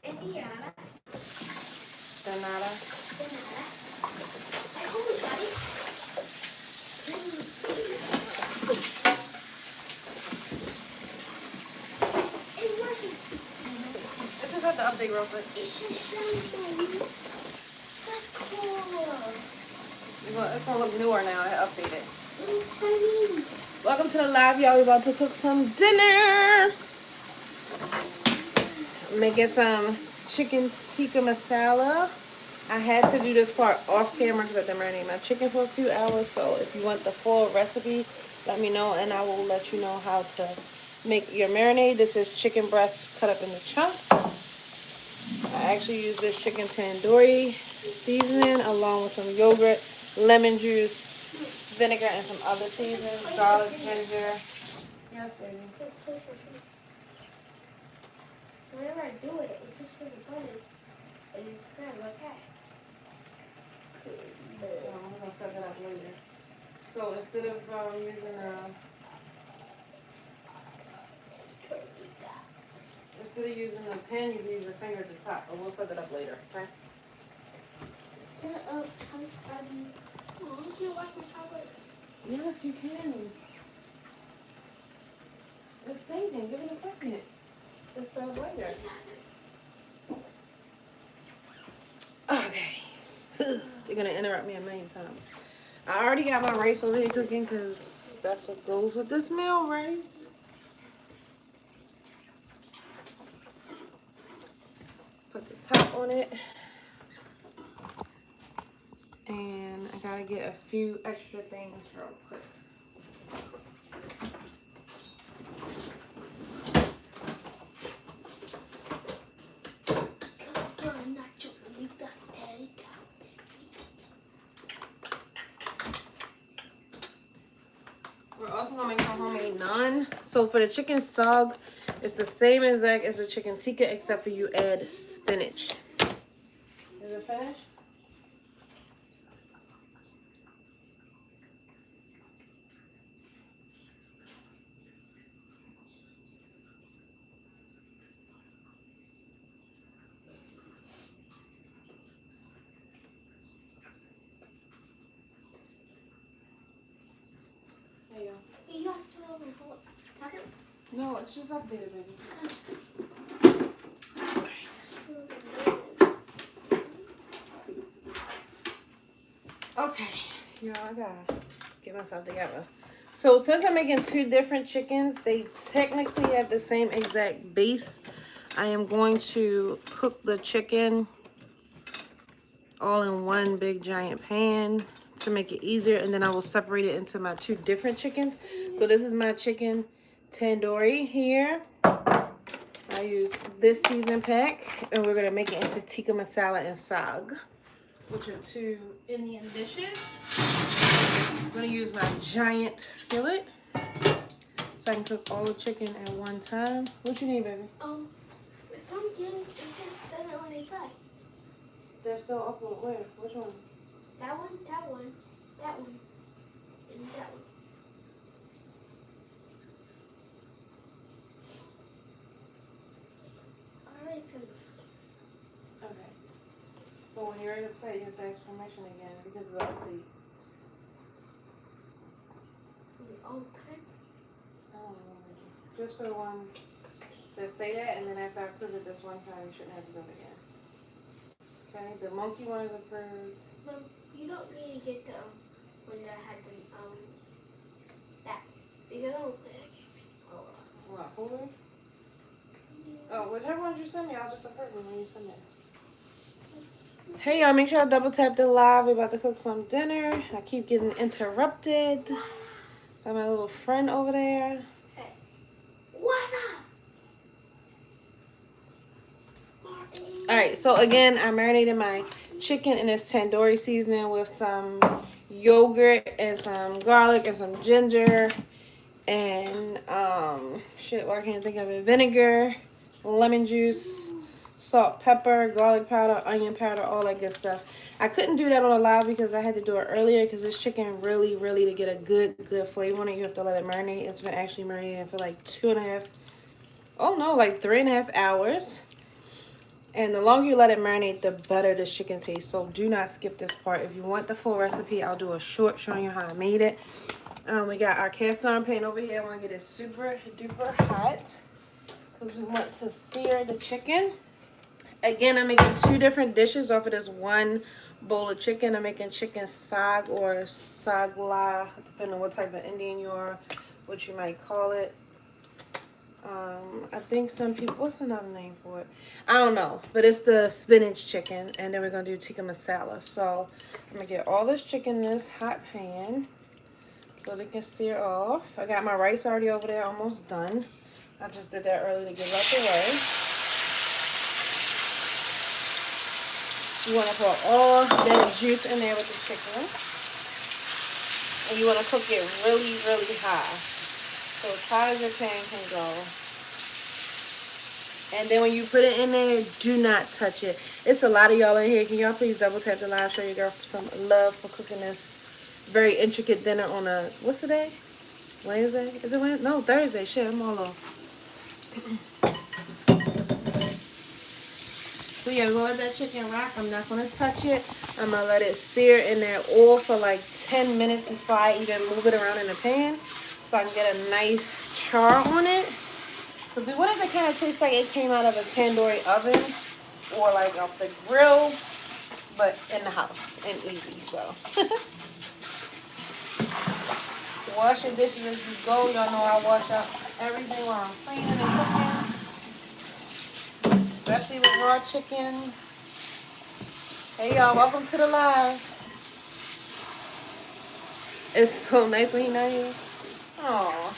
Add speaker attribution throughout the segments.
Speaker 1: Endiara.
Speaker 2: De nada.
Speaker 1: De nada. Ay, ¿cómo sabes? It's working.
Speaker 2: Let's just have to update real quick.
Speaker 1: It's just shiny. That's cool.
Speaker 2: It's gonna look newer now. I updated.
Speaker 1: It's shiny.
Speaker 2: Welcome to the live, y'all. We're about to cook some dinner. Making some chicken tikka masala. I had to do this part off camera because I had to marinate my chicken for a few hours. So if you want the full recipe, let me know and I will let you know how to make your marinade. This is chicken breast cut up into chunks. I actually use this chicken tandoori seasoning along with some yogurt, lemon juice, vinegar, and some other seasonings, garlic, ginger. Yes, baby.
Speaker 1: Whenever I do it, it just says a button. And it's not okay.
Speaker 2: I'm gonna set that up later. So instead of using a pen, you can use your finger at the top. But we'll set that up later. Okay.
Speaker 1: Set up toast. Oh, I can't wash my chocolate.
Speaker 2: Yes, you can. It's thinking. Give it a second. It's set up later. Okay. They're gonna interrupt me a million times. I already got my rice over here cooking because that's what goes with this meal, rice. Put the top on it. And I gotta get a few extra things real quick. We're also gonna make some homemade naan. So for the chicken sog, it's the same exact as the chicken tikka, except for you add spinach. Is it finished? There you go.
Speaker 1: You guys turn on my whole tablet?
Speaker 2: No, it's just updated, baby. Okay, y'all, I gotta get myself together. So since I'm making two different chickens, they technically have the same exact base. I am going to cook the chicken all in one big giant pan to make it easier, and then I will separate it into my two different chickens. So this is my chicken tandoori here. I use this seasoning pack, and we're gonna make it into tikka masala and sag, which are two Indian dishes. I'm gonna use my giant skillet so I can cook all the chicken at one time. What you need, baby?
Speaker 1: Some games it just doesn't let me play.
Speaker 2: They're still uploaded. Where? Which one?
Speaker 1: That one, that one, that one, and that one. I already said the first
Speaker 2: Okay. So when you're ready to play, you have to ask permission again because of the update.
Speaker 1: one. All the time.
Speaker 2: I don't know. Just for the ones that say that, and then after I approve it this one time, you shouldn't have to do it again. Okay, the monkey one is approved.
Speaker 1: Mom, you don't need to get the one that had the that because I don't play that game. Oh.
Speaker 2: What, Hulu? Oh, whichever ones you send me, I'll just approve them when you send it. Hey y'all, make sure I double tap the live. We're about to cook some dinner. I keep getting interrupted by my little friend over there.
Speaker 1: Hey, what's up?
Speaker 2: Alright, so again, I marinated my chicken in this tandoori seasoning with some yogurt and some garlic and some ginger and shit, why can't I think of it? Vinegar, lemon juice, salt, pepper, garlic powder, onion powder, all that good stuff. I couldn't do that on a live because I had to do it earlier because this chicken really, to get a good flavor on it, you have to let it marinate. It's been actually marinating for like 3.5 hours. And the longer you let it marinate, the better the chicken tastes. So do not skip this part. If you want the full recipe, I'll do a short showing you how I made it. We got our cast iron pan over here. I want to get it super duper hot because we want to sear the chicken. Again, I'm making 2 different dishes off of this one bowl of chicken. I'm making chicken sag or sagla, depending on what type of Indian you are, what you might call it. I think some people, what's another name for it? I don't know, but it's the spinach chicken, and then we're gonna do tikka masala. So I'm gonna get all this chicken in this hot pan so they can sear off. I got my rice already over there, almost done. I just did that early to get it out the way. You want to put all that juice in there with the chicken, and you want to cook it really, really high. So as high as your pan can go. And then when you put it in there, do not touch it. It's a lot of y'all in here. Can y'all please double tap the live? Show your girl some love for cooking this very intricate dinner on a, what's today? Wednesday? Is it Wednesday? No, Thursday. Shit, I'm all off. So yeah, we're gonna let that chicken rock. I'm not gonna touch it. I'm gonna let it sear in that oil for like 10 minutes before I even move it around in the pan, so I can get a nice char on it. So what does it kind of taste like? It came out of a tandoori oven or like off the grill, but in the house and easy. So wash your dishes as you go. Y'all know I wash up everything while I'm cleaning and cooking, especially with raw chicken. Hey y'all, welcome to the live. It's so nice when he's not here. Aww.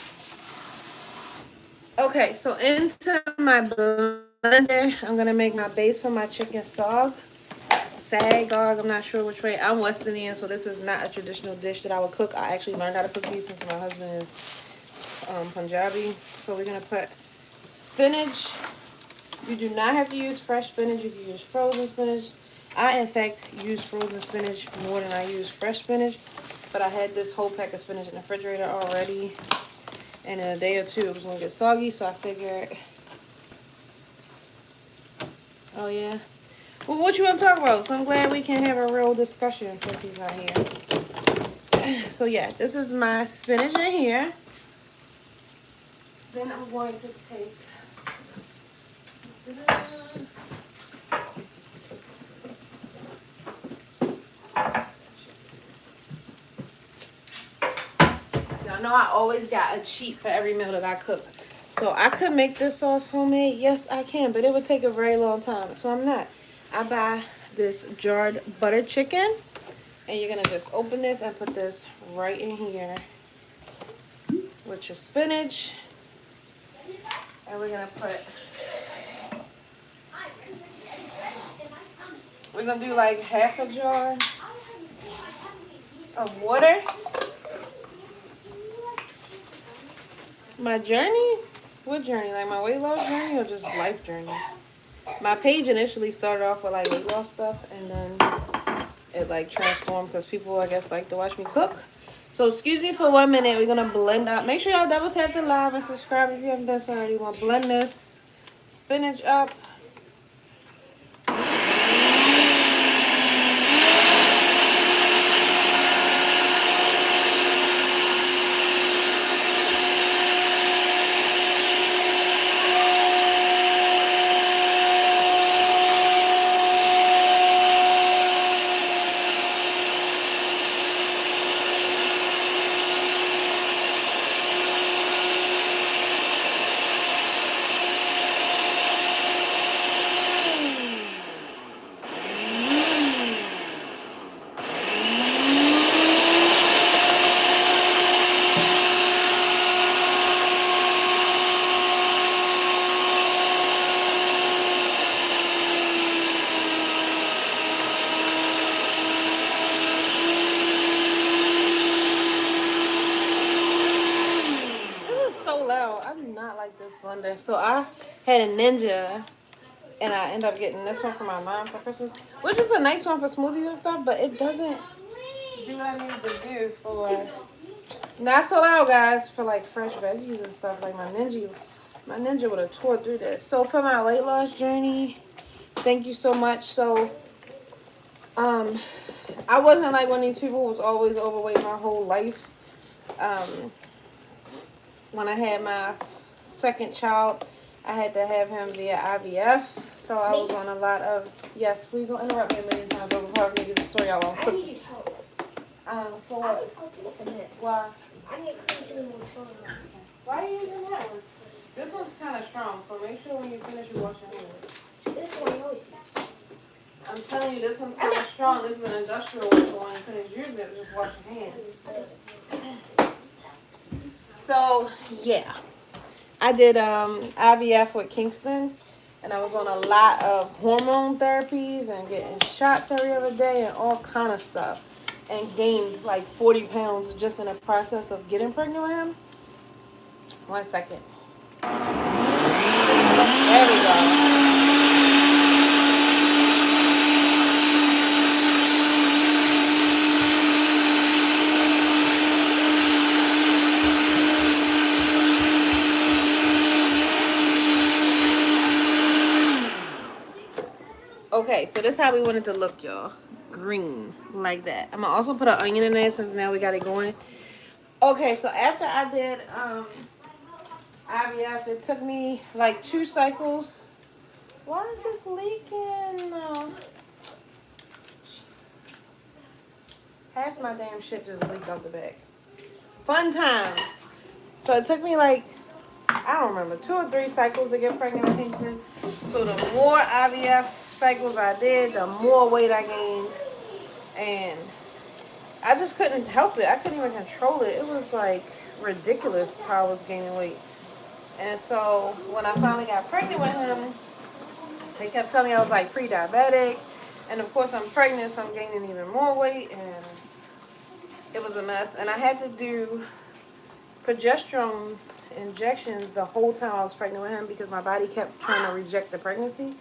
Speaker 2: Okay, so into my blender, I'm gonna make my base for my chicken sag. I'm not sure which way. I'm West Indian, so this is not a traditional dish that I would cook. I actually learned how to cook these since my husband is Punjabi. So we're gonna put spinach. You do not have to use fresh spinach. You can use frozen spinach. I, in fact, use frozen spinach more than I use fresh spinach. But I had this whole pack of spinach in the refrigerator already. And in a day or two, it was going to get soggy. So I figured, oh, yeah. Well, what you want to talk about? So I'm glad we can have a real discussion since he's not here. So, yeah, this is my spinach in here. Then I'm going to take... Y'all know I always got a cheat for every meal that I cook. So I could make this sauce homemade. Yes, I can, but it would take a very long time. So I'm not. I buy this jarred butter chicken. And you're going to just open this and put this right in here with your spinach. And we're going to put... We're going to do like half a jar of water. My journey? What journey? Like my weight loss journey or just life journey? My page initially started off with like weight loss stuff, and then it like transformed because people, I guess, like to watch me cook. So excuse me for 1 minute. We're gonna blend up. Make sure y'all double tap the live and subscribe if you haven't done so already. We're gonna blend this spinach up. Blender. So I had a Ninja, and I ended up getting this one for my mom for Christmas, which is a nice one for smoothies and stuff, but it doesn't do what I need to do for, not so loud guys, for like fresh veggies and stuff. Like my Ninja would have tore through this. So for my weight loss journey, Thank you so much. So, I wasn't like one of these people who was always overweight my whole life. When I had my second child, I had to have him via IVF. So I was on a lot of, yes, please don't interrupt me a million times. I was hard to get the story out on
Speaker 1: I
Speaker 2: quickly.
Speaker 1: need help.
Speaker 2: For
Speaker 1: I
Speaker 2: what?
Speaker 1: need help with this.
Speaker 2: Why?
Speaker 1: I need to more trouble.
Speaker 2: Why are you using that one? This one's kind of strong, so make sure when you finish you wash your hands.
Speaker 1: This one always.
Speaker 2: I'm telling you, this one's kind of strong. This is an industrial one, so when you finish using it, just wash your hands. So, yeah. I did IVF with Kingston, and I was on a lot of hormone therapies and getting shots every other day and all kind of stuff, and gained like 40 pounds just in the process of getting pregnant with him. 1 second. There we go. Okay, so this is how we want it to look, y'all. Green, like that. I'm gonna also put an onion in there since now we got it going. Okay, so after I did IVF, it took me like 2 cycles. Why is this leaking? Half my damn shit just leaked out the back. Fun times. So it took me like, I don't remember, 2 or 3 cycles to get pregnant with Kingston. So the more IVF cycles I did, the more weight I gained. And I just couldn't help it. I couldn't even control it. It was like ridiculous how I was gaining weight. And so when I finally got pregnant with him, they kept telling me I was like pre-diabetic. And of course I'm pregnant, so I'm gaining even more weight. And it was a mess. And I had to do progesterone injections the whole time I was pregnant with him because my body kept trying to reject the pregnancy.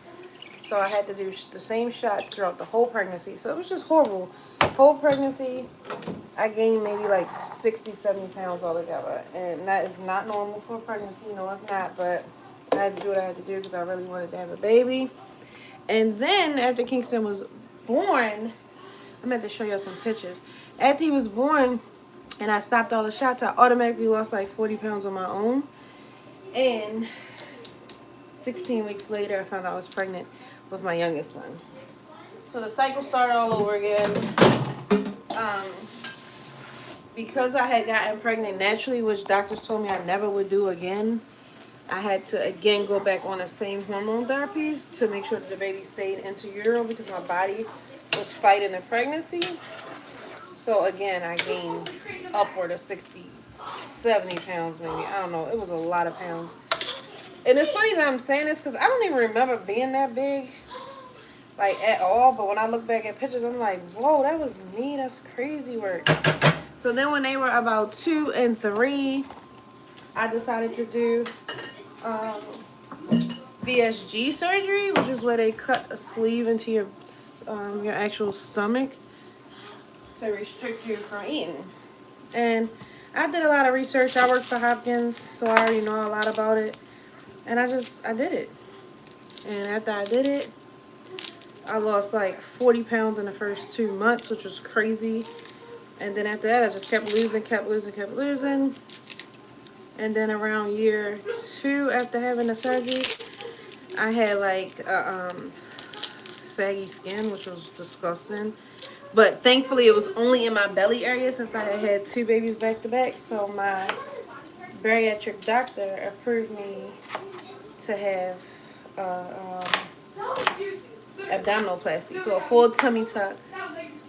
Speaker 2: So I had to do the same shots throughout the whole pregnancy. So it was just horrible. Whole pregnancy, I gained maybe like 60, 70 pounds altogether. And that is not normal for a pregnancy. No, it's not. But I had to do what I had to do because I really wanted to have a baby. And then after Kingston was born, I meant to show you some pictures. After he was born and I stopped all the shots, I automatically lost like 40 pounds on my own. And 16 weeks later, I found out I was pregnant with my youngest son. So the cycle started all over again. Because I had gotten pregnant naturally, which doctors told me I never would do again, I had to again go back on the same hormone therapies to make sure that the baby stayed intrautero because my body was fighting the pregnancy. So again, I gained upward of 60, 70 pounds maybe. I don't know. It was a lot of pounds. And it's funny that I'm saying this because I don't even remember being that big, like at all. But when I look back at pictures, I'm like, whoa, that was me. That's crazy work. So then when they were about 2 and 3, I decided to do VSG surgery, which is where they cut a sleeve into your actual stomach to restrict you from eating. And I did a lot of research. I worked for Hopkins, so I already know a lot about it. And I did it. And after I did it, I lost like 40 pounds in the first 2 months, which was crazy. And then after that, I just kept losing. And then around year 2 after having the surgery, I had like saggy skin, which was disgusting. But thankfully, it was only in my belly area since I had 2 babies back to back. So my bariatric doctor approved me to have abdominoplasty, so a full tummy tuck,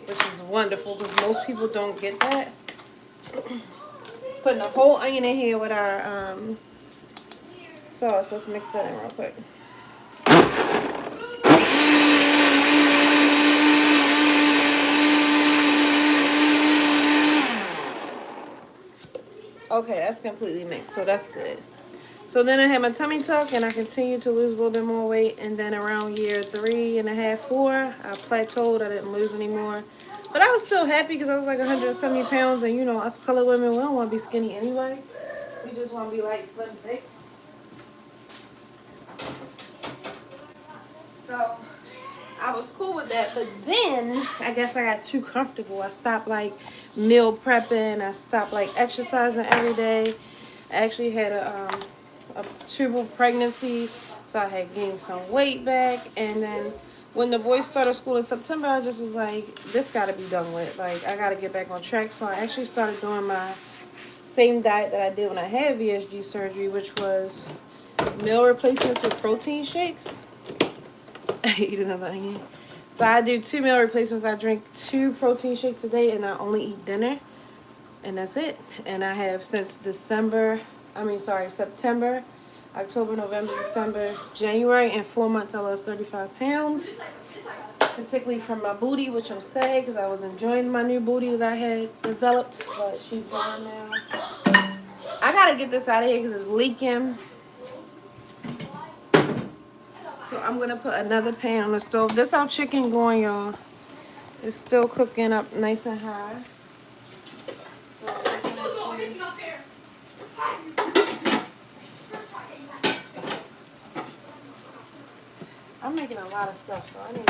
Speaker 2: which is wonderful because most people don't get that. Putting a whole onion in here with our sauce. Let's mix that in real quick. Okay, that's completely mixed, so that's good. So then I had my tummy tuck, and I continued to lose a little bit more weight. And then around year 3.5, 4, I plateaued. I didn't lose anymore. But I was still happy because I was like 170 pounds. And, you know, us colored women, we don't want to be skinny anyway. We just want to be like slim thick. So I was cool with that, but then I guess I got too comfortable. I stopped like meal prepping. I stopped like exercising every day. I actually had a triple pregnancy, so I had gained some weight back. And then when the boys started school in September, I just was like, this got to be done with. Like, I got to get back on track. So I actually started doing my same diet that I did when I had VSG surgery, which was meal replacements with protein shakes. Eat another onion. So I do 2 meal replacements. I drink 2 protein shakes a day, and I only eat dinner, and that's it. And I have since September, October, November, December, January, in 4 months I lost 35 pounds, particularly from my booty, which I'm sad because I was enjoying my new booty that I had developed, but she's gone now. I gotta get this out of here because it's leaking. So I'm gonna put another pan on the stove. This how chicken going, y'all. It's still cooking up nice and high. I'm making a lot of stuff, so I need.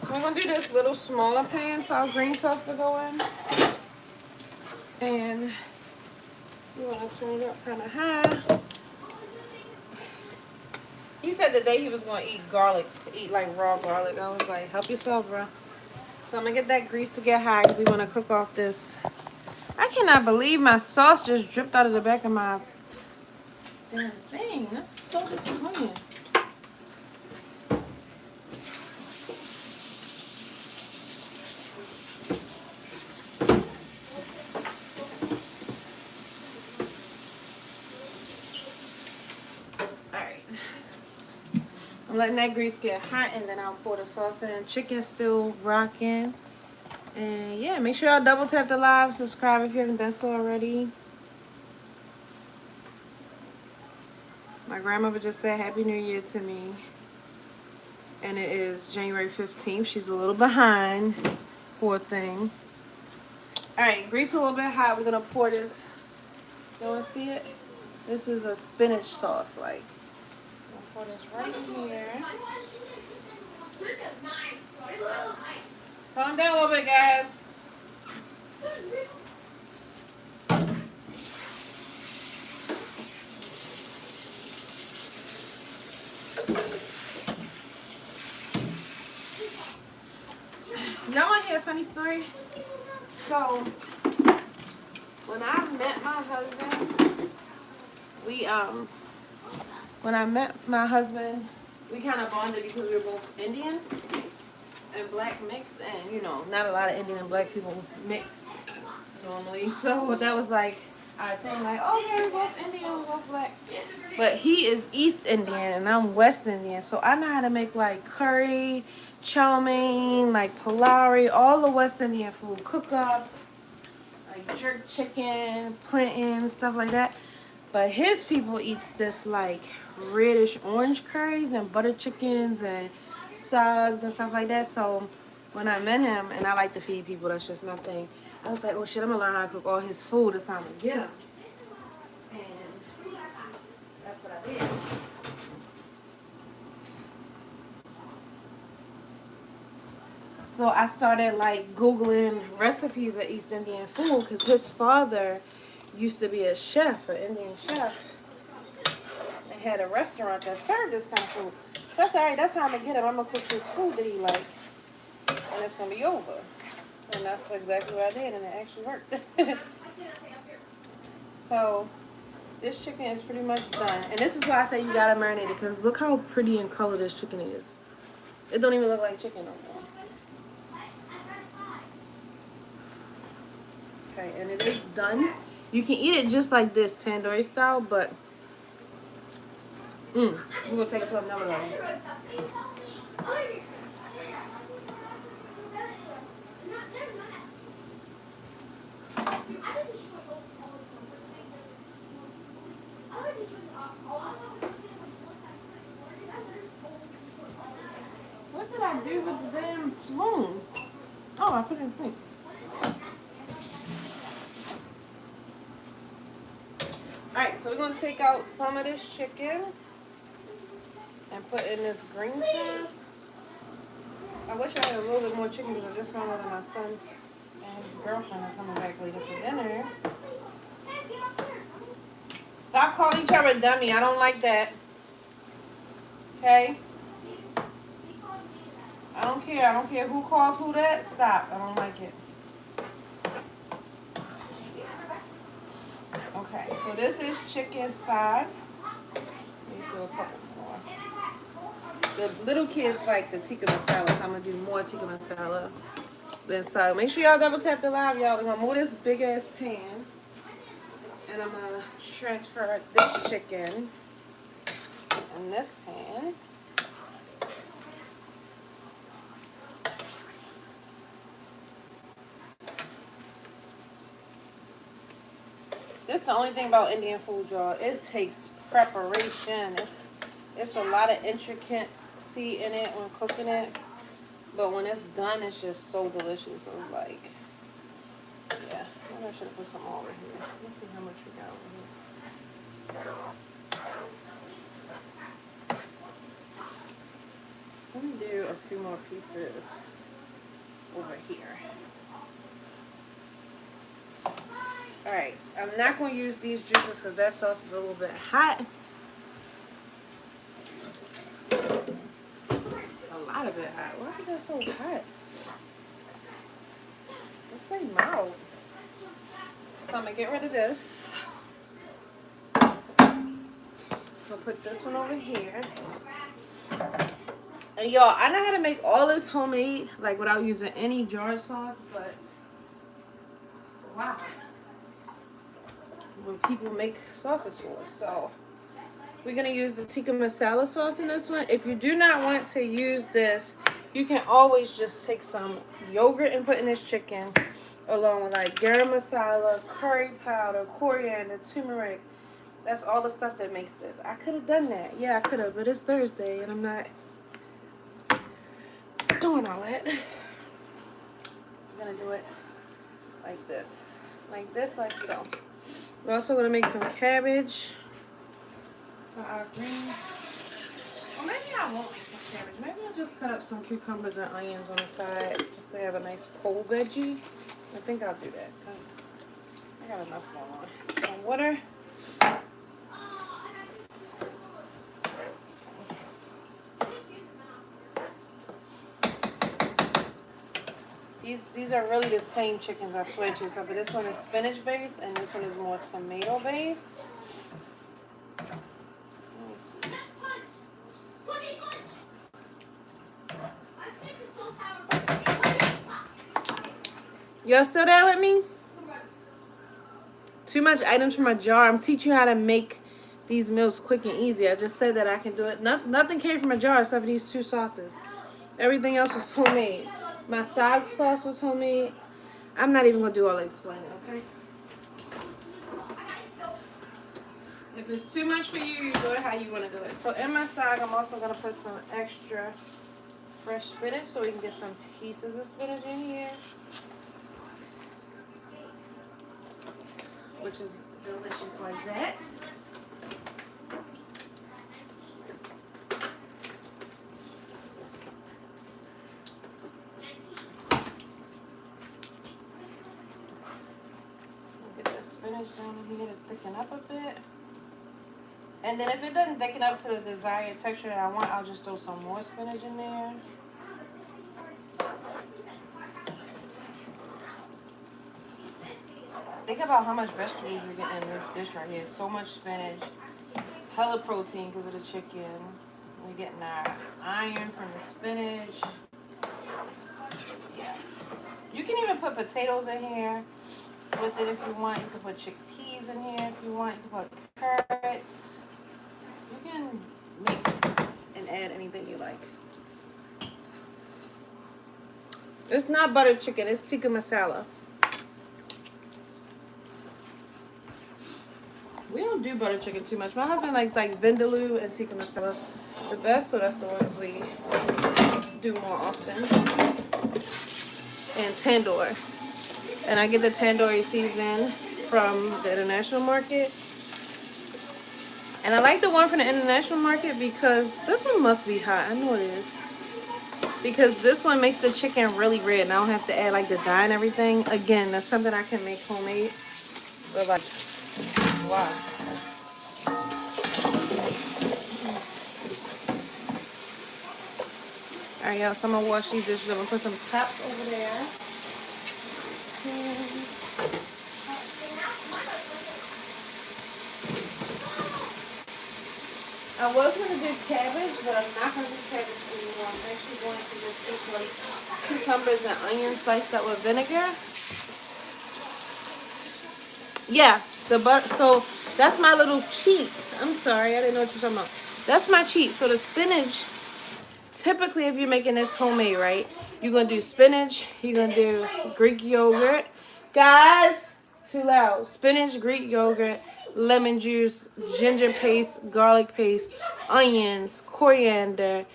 Speaker 2: So we're gonna do this little smaller pan for our green sauce to go in, and you wanna turn it up kind of high. He said today he was gonna eat garlic, like raw garlic. I was like, help yourself, bro. So I'm gonna get that grease to get high because we wanna cook off this. I cannot believe my sauce just dripped out of the back of my damn thing. That's so disappointing. I'm letting that grease get hot, and then I'll pour the sauce in. Chicken still rocking. And yeah, make sure y'all double tap the live, subscribe if you haven't done so already. My grandmother just said Happy New Year to me. And it is January 15th. She's a little behind. Poor thing. Alright, grease a little bit hot. We're going to pour this. You want to see it? This is a spinach sauce, like. Pour this right in here. Calm down a little bit, guys. Y'all want to hear a funny story? So, when I met my husband, we kind of bonded because we were both Indian and black mix, and you know, not a lot of Indian and black people mix normally. So that was like our thing, like, oh yeah, we're both Indian, we're both black. But he is East Indian and I'm West Indian, so I know how to make like curry, chow mein, like pulao, all the West Indian food, cook up, like jerk chicken, plantain, stuff like that. But his people eats this like reddish orange curries and butter chickens and sugs and stuff like that. So when I met him, and I like to feed people, that's just my thing, I was like, oh shit, I'm gonna learn how to cook all his food. It's time to get him. And that's what I did. So I started like Googling recipes of East Indian food because his father used to be a chef, an Indian chef. They had a restaurant that served this kind of food. So I said, all right, that's how I'm going to get him. I'm going to cook this food that he like, and it's going to be over. And that's exactly what I did, and it actually worked. So this chicken is pretty much done. And this is why I say you got to marinate it, because look how pretty in color this chicken is. It don't even look like chicken no more. Okay, and it is done. You can eat it just like this, tandoori style, but we're going to take it to another level. What did I do with the damn spoon? Oh, I put it in the sink. Alright, so we're going to take out some of this chicken and put in this green sauce. I wish I had a little bit more chicken because I just found out that my son and his girlfriend are coming back later for dinner. Stop calling each other dummy. I don't like that. Okay? I don't care. I don't care who called who that. Stop. I don't like it. Okay, so this is chicken side. Let me do a couple more. The little kids like the tikka masala, so I'm gonna do more tikka masala than side. Make sure y'all double tap the live, y'all. We're gonna move this big ass pan, and I'm gonna transfer this chicken in this pan. This is the only thing about Indian food, y'all. It takes preparation. It's a lot of intricacy in it when cooking it. But when it's done, it's just so delicious. So it's like, yeah. Maybe I should have put some over here. Let's see how much we got over here. Let me do a few more pieces over here. Alright, I'm not going to use these juices because that sauce is a little bit hot. A lot of it hot. Why is that so hot? It's like mild. So I'm going to get rid of this. I'll put this one over here. And y'all, I know how to make all this homemade, like without using any jar sauce, but wow. When people make sauces for us. So we're going to use the tikka masala sauce in this one. If you do not want to use this, you can always just take some yogurt and put in this chicken along with like garam masala, curry powder, coriander, turmeric. That's all the stuff that makes this. I could have done that. Yeah, I could have, but it's Thursday and I'm not doing all that. I'm going to do it like this. Like this, like so. We're also going to make some cabbage for our greens. Or maybe I won't make some cabbage. Maybe I'll just cut up some cucumbers and onions on the side just to have a nice cold veggie. I think I'll do that because I got enough going on. Some water. These are really the same chickens, I swear to you. So, but this one is spinach based and this one is more tomato based. Let me see. Y'all still there with me? Too much items from my jar. I'm teaching you how to make these meals quick and easy. I just said that I can do it. Nothing came from a jar except for these two sauces. Everything else was homemade. My side sauce was homemade. I'm not even going to do all the explaining, okay? If it's too much for you, you do it how you want to do it. So in my side, I'm also going to put some extra fresh spinach so we can get some pieces of spinach in here. Which is delicious like that. Down here to thicken up a bit, and then if it doesn't thicken up to the desired texture that I want, I'll just throw some more spinach in there. Think about how much vegetables you're getting in this dish right here. So much spinach, hella protein because of the chicken. We're getting our iron from the spinach. Yeah, you can even put potatoes in here with it if you want. You can put chickpeas in here if you want. You can put carrots. You can make and add anything you like. It's not butter chicken. It's tikka masala. We don't do butter chicken too much. My husband likes like vindaloo and tikka masala the best, so that's the ones we do more often. And tandoor. And I get the tandoori seasoning from the international market. And I like the one from the international market because this one must be hot. I know it is. because this one makes the chicken really red and I don't have to add like the dye and everything. Again, that's something I can make homemade. But like, wow. Alright, y'all, so I'm gonna wash these dishes. I'm gonna put some tops over there. I was going to do cabbage, but I'm not going to do cabbage anymore. I'm actually going to just do some cucumbers and onions sliced up with vinegar. Yeah, the butter. So that's my little cheat. I'm sorry, I didn't know what you're talking about. That's my cheat. So the spinach, typically if you're making this homemade, right, you're going to do spinach, you're going to do Greek yogurt. Guys, too loud. Spinach, Greek yogurt, lemon juice, ginger paste, garlic paste, onions, coriander,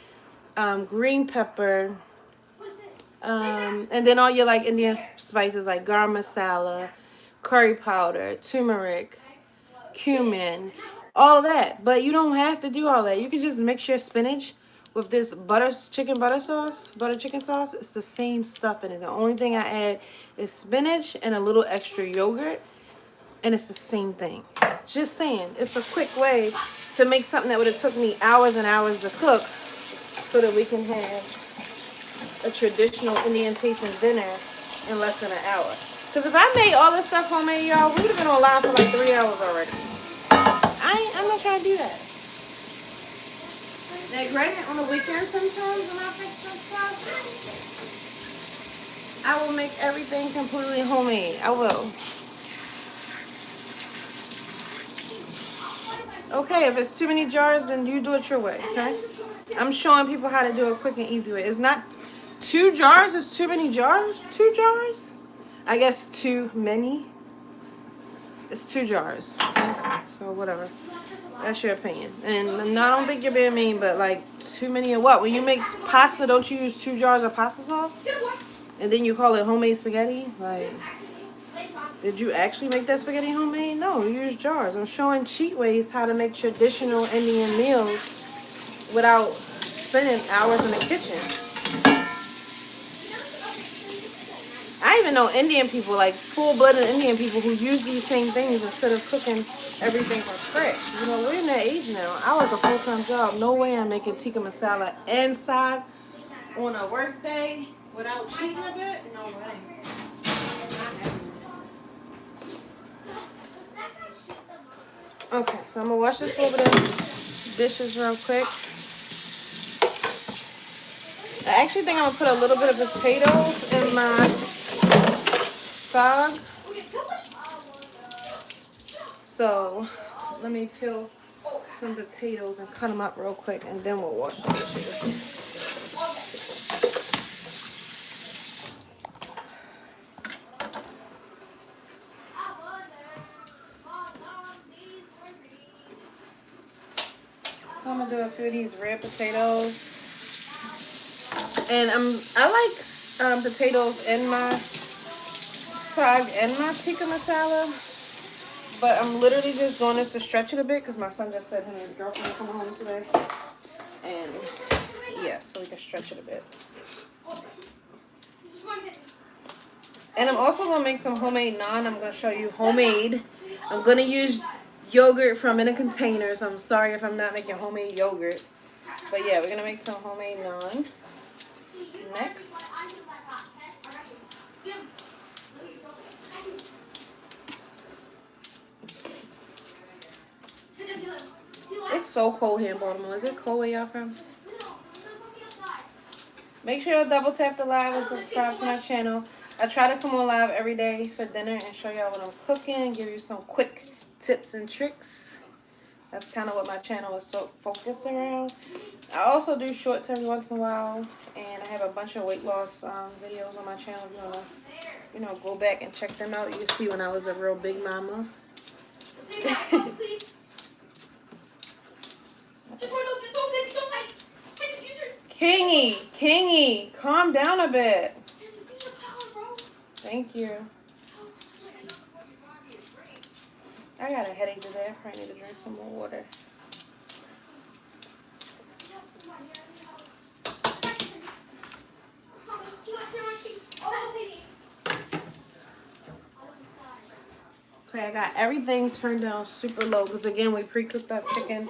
Speaker 2: green pepper, and then all your like Indian spices like garam masala, curry powder, turmeric, cumin, all of that. But you don't have to do all that. You can just mix your spinach with this butter chicken sauce. It's the same stuff in it. The only thing I add is spinach and a little extra yogurt, and it's the same thing. Just saying, it's a quick way to make something that would have took me hours and hours to cook so that we can have a traditional Indian tasting dinner in less than an hour. Because if I made all this stuff homemade, y'all, we would have been on live for like 3 hours already. I'm not trying to do that. Now, granted, on the weekend sometimes when I fix some stuff, I will make everything completely homemade. I will. Okay, if it's too many jars, then you do it your way, okay? I'm showing people how to do it quick and easy way. It's not 2 jars, it's too many jars? 2 jars? I guess too many. It's 2 jars. So whatever. That's your opinion. And no, I don't think you're being mean, but like too many of what? When you make pasta, don't you use 2 jars of pasta sauce? And then you call it homemade spaghetti? Like, did you actually make that spaghetti homemade? No, you use jars. I'm showing cheat ways how to make traditional Indian meals without spending hours in the kitchen. I even know Indian people, like full-blooded Indian people, who use these same things instead of cooking everything from scratch. You know, we're in that age now. I work a full-time job. No way I'm making tikka masala and saag on a work day without cheating a bit. No way. Okay, so I'm going to wash this over the dishes real quick. I actually think I'm going to put a little bit of potatoes in my saag. So let me peel some potatoes and cut them up real quick, and then we'll wash the dishes. So I'm gonna do a few of these red potatoes, and I like potatoes in my saag and my tikka masala, but I'm literally just doing this to stretch it a bit because my son just said him and his girlfriend are coming home today, and yeah, so we can stretch it a bit. And I'm also gonna make some homemade naan. I'm gonna show you homemade. I'm gonna use yogurt from in a container, so I'm sorry if I'm not making homemade yogurt. But yeah, we're gonna make some homemade naan. Next. It's so cold here in Baltimore. Is it cold where y'all from? Make sure y'all double tap the live and subscribe to my channel. I try to come on live every day for dinner and show y'all what I'm cooking and give you some quick tips and tricks. That's kind of what my channel is so focused around. I also do shorts every once in a while, and I have a bunch of weight loss videos on my channel. If you want to, go back and check them out. You can see when I was a real big mama. Kingy, calm down a bit. Thank you. I got a headache today. I probably need to drink some more water. Okay, I got everything turned down super low because again we pre-cooked our chicken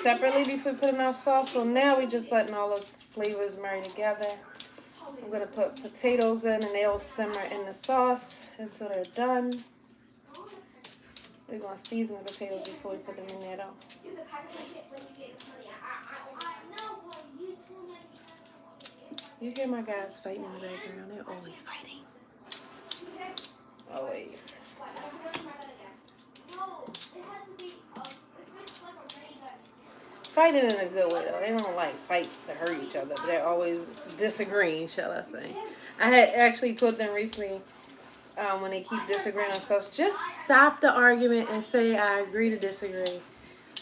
Speaker 2: separately before we put in our sauce. So now we just letting all the flavors marry together. I'm gonna put potatoes in and they'll simmer in the sauce until they're done. We're gonna season the potatoes before we put them in there though. You hear my guys fighting in the background. They're always fighting. Always. Fighting in a good way though. They don't like fight to hurt each other, but they're always disagreeing, shall I say. I had actually told them recently when they keep disagreeing on stuff, just stop the argument and say I agree to disagree.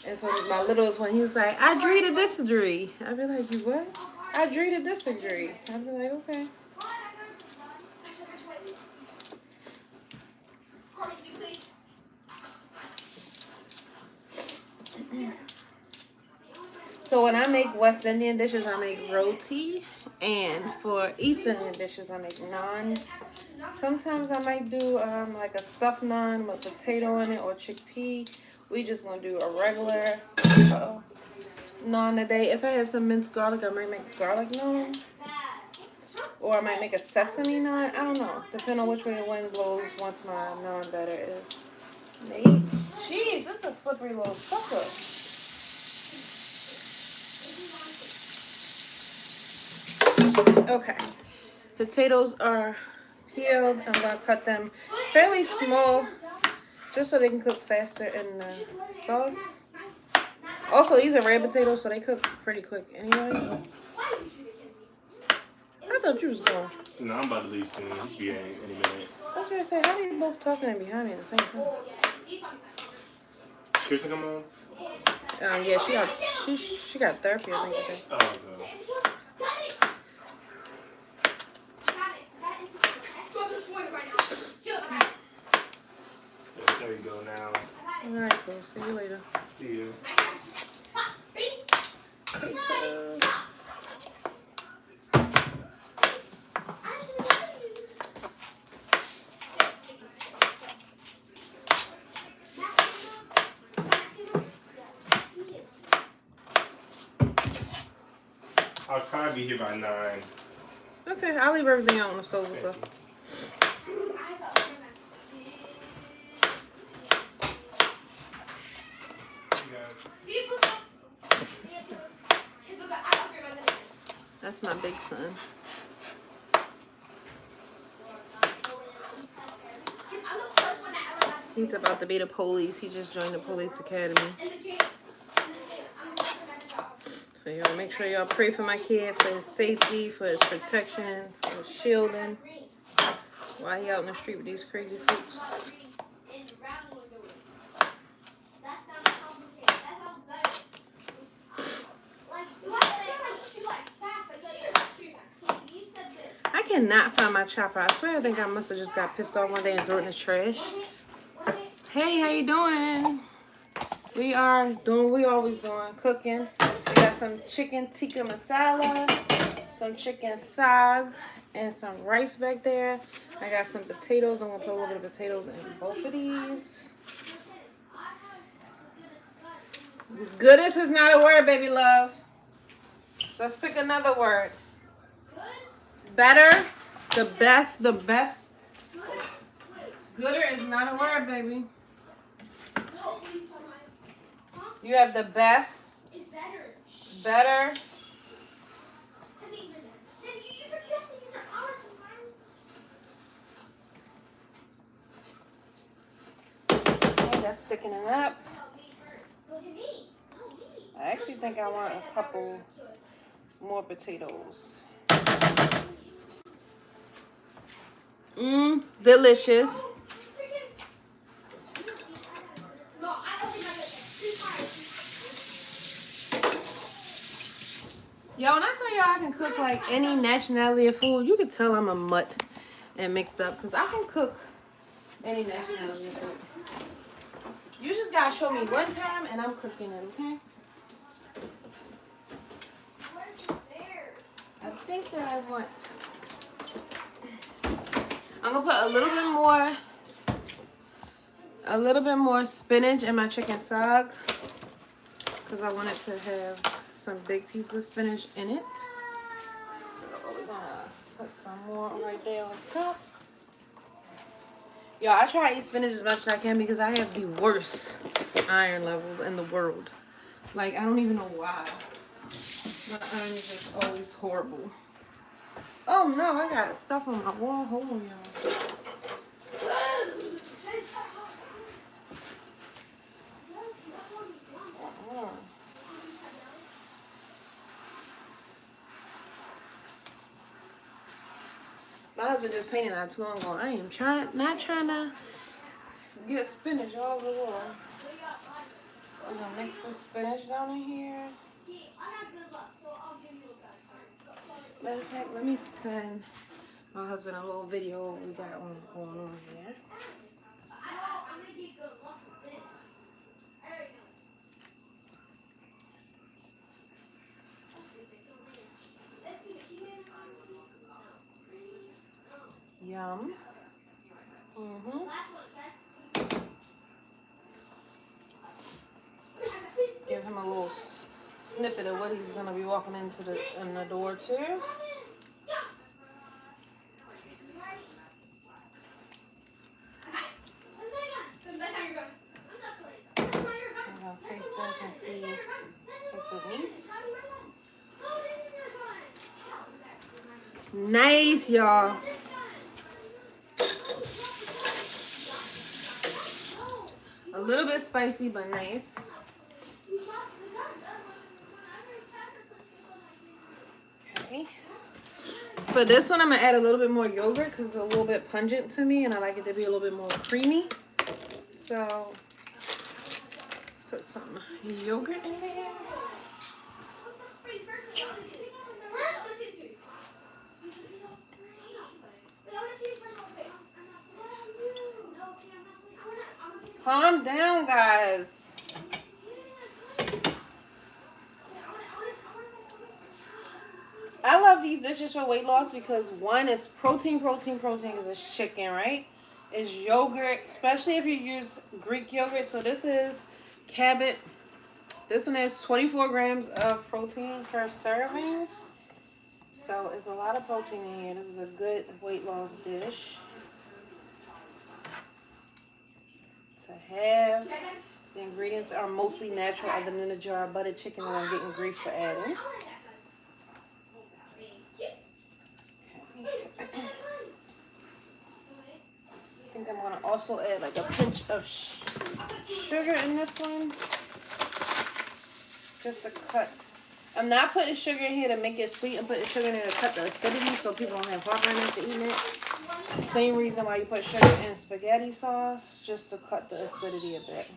Speaker 2: And so my littlest one, he was like, I agree to disagree. I'd be like, you what? I agree to disagree. I'd be like, okay. So when I make West Indian dishes, I make roti. And for East Indian dishes, I make naan. Sometimes I might do like a stuffed naan with potato in it or chickpea. We just gonna do a regular naan today. If I have some minced garlic, I might make garlic naan. Or I might make a sesame naan. I don't know. Depending on which way the wind blows once my naan batter is made. Jeez, this is a slippery little sucker. Okay. Potatoes are peeled. I'm going to cut them fairly small just so they can cook faster in the sauce. Also, these are red potatoes, so they cook pretty quick anyway. I thought you was going.
Speaker 3: No, I'm about to leave soon. He should be any minute.
Speaker 2: I was going to say, how are you both talking and behind me at the same time?
Speaker 3: Kirsten come on?
Speaker 2: Yeah, she got therapy, I think, today.
Speaker 3: Oh, God. There you go now.
Speaker 2: Alright, cool. See you later.
Speaker 3: See you. I'll try to be here by 9.
Speaker 2: Okay, I'll leave everything out on the stove and stuff. That's my big son. He's about to be the police. He just joined the police academy. So y'all make sure y'all pray for my kid, for his safety, for his protection, for his shielding. While he out in the street with these crazy folks. I cannot find my chopper. I swear I think I must have just got pissed off one day and threw it in the trash. Hey, how you doing? We are doing what we always doing, cooking. We got some chicken tikka masala, some chicken sag, and some rice back there. I got some potatoes. I'm going to put a little bit of potatoes in both of these. Goodness is not a word, baby love. Let's pick another word. Better, the best, the best. Gooder is not a word, baby. You have the best. Better. Okay, that's thickening up. I actually think I want a couple more potatoes. Delicious. Yo, when I tell y'all I can cook like any nationality of food, you can tell I'm a mutt and mixed up because I can cook any nationality of food. You just gotta show me one time and I'm cooking it, okay? I think that I want... I'm gonna put a little bit more a little bit more spinach in my chicken sag because I wanted to have some big pieces of spinach in it. So we're gonna put some more right there on top. Y'all, I try to eat spinach as much as I can because I have the worst iron levels in the world. Like, I don't even know why. My iron is just always horrible. Oh no, I got stuff on my wall. Hold on, y'all. My husband just painted not too long ago. I am not trying to get spinach all over the wall. We're gonna mix the spinach down in here. Matter of fact, let me send my husband a little video of what we got going on here. Yum. Give him a little snippet of what he's gonna be walking in the door to. I'm gonna taste this and see if it needs. Nice, y'all. A little bit spicy, but nice. Okay. For this one, I'm going to add a little bit more yogurt because it's a little bit pungent to me, and I like it to be a little bit more creamy. So, let's put some yogurt in there. Calm down, guys. I love these dishes for weight loss because one is protein because it's chicken, right? It's yogurt, especially if you use Greek yogurt. So this is Cabot. This one has 24 grams of protein per serving. So it's a lot of protein in here. This is a good weight loss dish to have. The ingredients are mostly natural other than the jar of buttered chicken that I'm getting grief for adding. I think I'm going to also add like a pinch of sugar in this one. Just to cut. I'm not putting sugar in here to make it sweet. I'm putting sugar in here to cut the acidity so people don't have heartburn after eating it. Same reason why you put sugar in spaghetti sauce, just to cut the acidity a bit.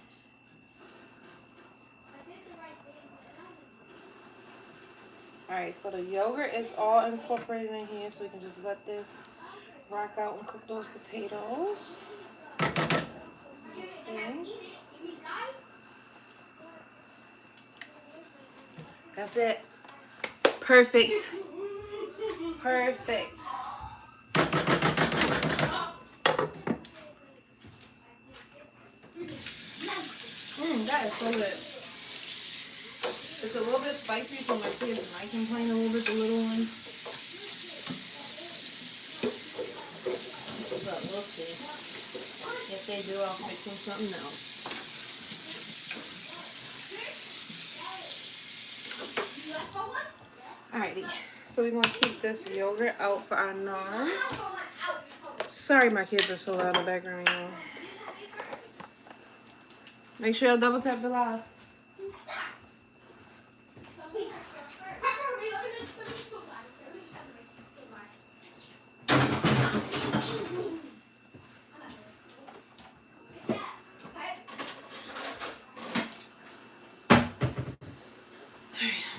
Speaker 2: Alright, so the yogurt is all incorporated in here, so we can just let this rock out and cook those potatoes. Let's see. That's it. Perfect. Perfect. That is so good. It's a little bit spicy, so my kids might complain a little bit, the little ones. But we'll see. If they do, I'll fix them something else. Alrighty, so we're going to keep this yogurt out for our naan. Sorry my kids are so loud in the background, y'all. Make sure y'all double tap the live.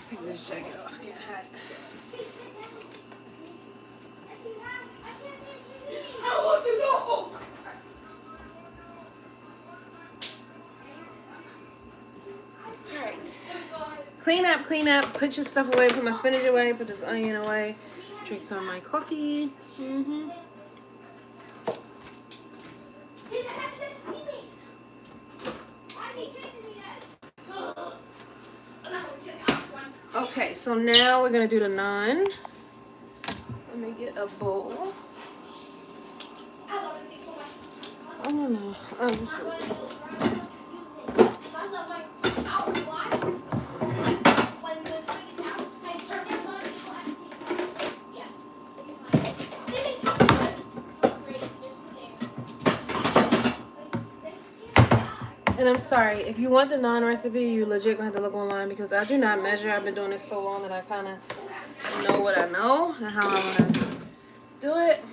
Speaker 2: Take this jacket off, get hot. Alright. Clean up, put your stuff away, put my spinach away, put this onion away, drink some of my coffee. Okay, so now we're gonna do the naan. Let me get a bowl. I don't know. And I'm sorry, if you want the naan recipe, you legit gonna have to look online because I do not measure. I've been doing this so long that I kind of know what I know and how I want to do it.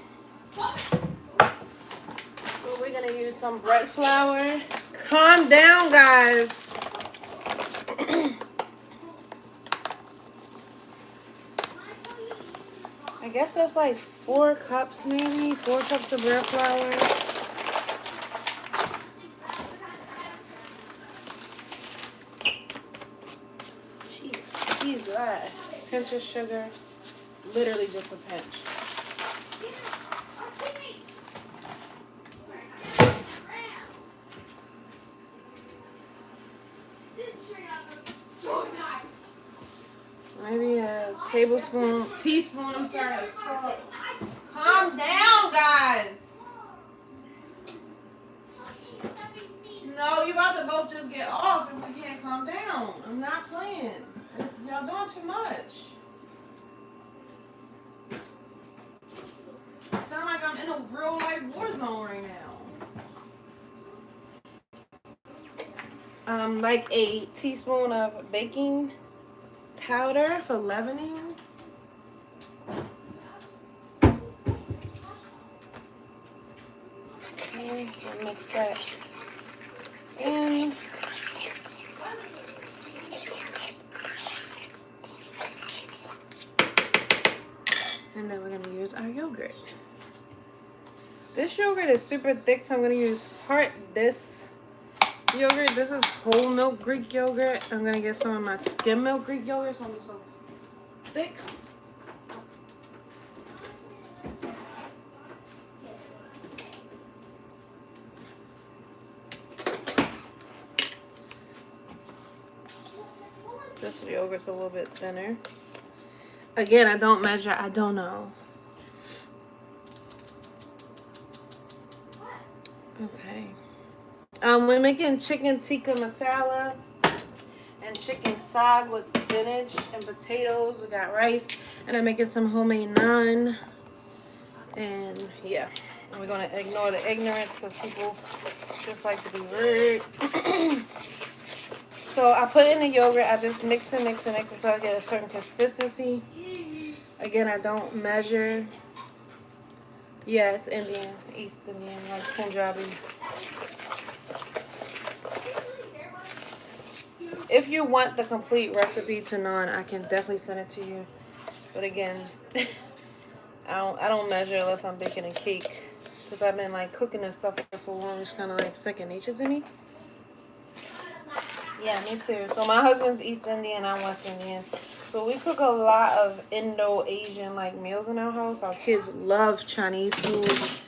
Speaker 2: So we're gonna use some bread flour. Calm down, guys. I guess that's like 4 cups, maybe 4 cups of bread flour. Pinch of sugar, literally just a pinch. Maybe a teaspoon, I'm sorry, of salt. Calm down, guys. No, you about to both just get off if we can't calm down. I'm not playing. Y'all doing too much. I sound like I'm in a real life war zone right now. Like a teaspoon of baking powder for leavening. Okay, so mix that in. And then we're going to use our yogurt. This yogurt is super thick, so I'm going to use part this yogurt. This is whole milk Greek yogurt. I'm going to get some of my skim milk Greek yogurt, so I'm so thick. This yogurt's a little bit thinner. Again, I don't measure. I don't know. Okay. We're making chicken tikka masala and chicken sag with spinach and potatoes. We got rice, and I'm making some homemade naan. And yeah, we're gonna ignore the ignorance because people just like to be rude. So I put in the yogurt. I just mix it until I get a certain consistency. Again, I don't measure. Yeah, it's Indian, East Indian, like Punjabi. If you want the complete recipe to naan, I can definitely send it to you. But again, I don't measure unless I'm baking a cake because I've been like cooking and stuff for so long. It's kind of like second nature to me. Yeah, me too. So my husband's East Indian, I'm West Indian. So we cook a lot of Indo-Asian like meals in our house. Our kids love Chinese food.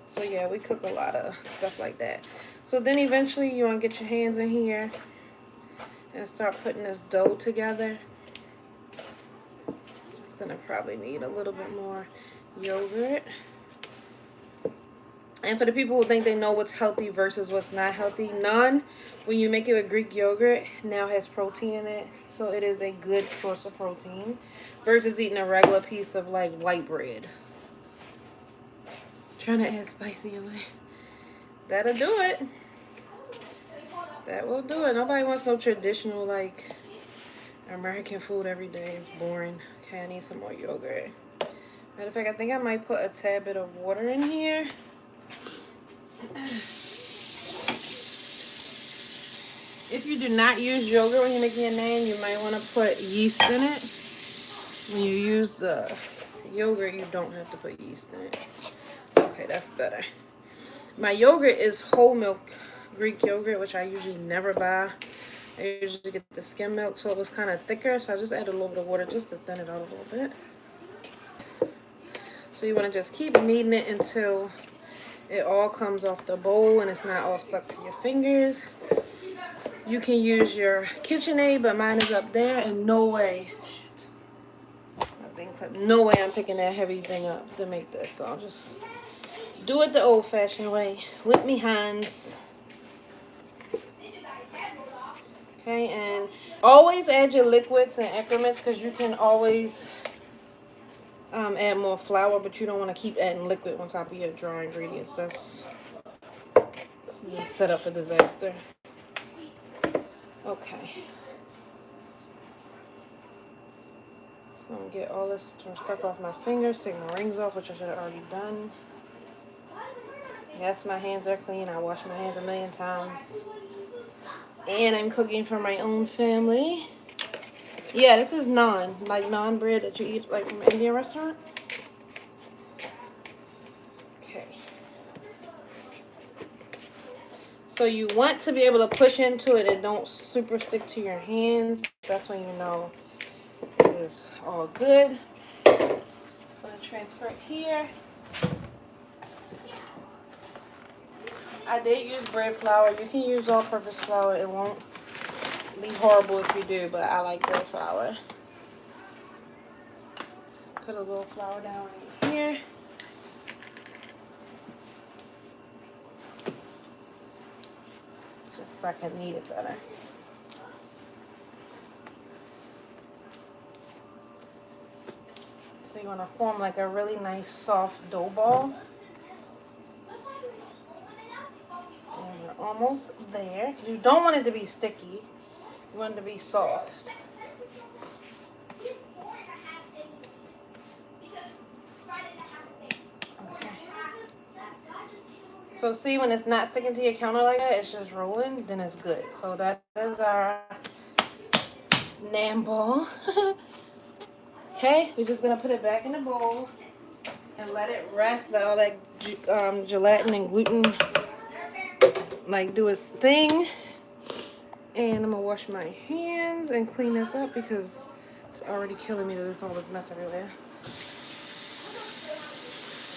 Speaker 2: So yeah, we cook a lot of stuff like that. So then eventually you want to get your hands in here and start putting this dough together. It's going to probably need a little bit more yogurt. And for the people who think they know what's healthy versus what's not healthy, naan, when you make it with Greek yogurt, now has protein in it. So it is a good source of protein versus eating a regular piece of like white bread. Trying to add spice in your life. That'll do it. That will do it. Nobody wants no traditional like American food every day. It's boring. Okay, I need some more yogurt. Matter of fact, I think I might put a tad bit of water in here. If you do not use yogurt when you're making your naan, you might want to put yeast in it. When you use the yogurt, you don't have to put yeast in it. Okay, that's better. My yogurt is whole milk Greek yogurt, which I usually never buy. I usually get the skim milk, so it was kind of thicker, so I just added a little bit of water just to thin it out a little bit. So you want to just keep kneading it until it all comes off the bowl and it's not all stuck to your fingers. You can use your KitchenAid, but mine is up there, and no way. Shit. No way I'm picking that heavy thing up to make this. So I'll just do it the old-fashioned way with me hands. Okay, and always add your liquids and increments because you can always add more flour, but you don't want to keep adding liquid on top of your dry ingredients. That's just set up for disaster. Okay. So I'm going to get all this stuff off my fingers, take my rings off, which I should have already done. Yes, my hands are clean. I wash my hands a million times. And I'm cooking for my own family. Yeah, this is naan, like naan bread that you eat like from an Indian restaurant. Okay. So you want to be able to push into it and don't super stick to your hands. That's when you know it is all good. I'm going to transfer it here. I did use bread flour. You can use all-purpose flour. It won't be horrible if you do, but I like bread flour. Put a little flour down right here. Just so I can knead it better. So you want to form like a really nice soft dough ball. And we're almost there. You don't want it to be sticky. You want it to be soft. Okay. So see, when it's not sticking to your counter like that, it's just rolling, then it's good. So that is our naan ball. Okay, we're just gonna put it back in the bowl and let it rest. Let all that gelatin and gluten like do its thing. And I'm gonna wash my hands and clean this up because it's already killing me that there's all this mess everywhere.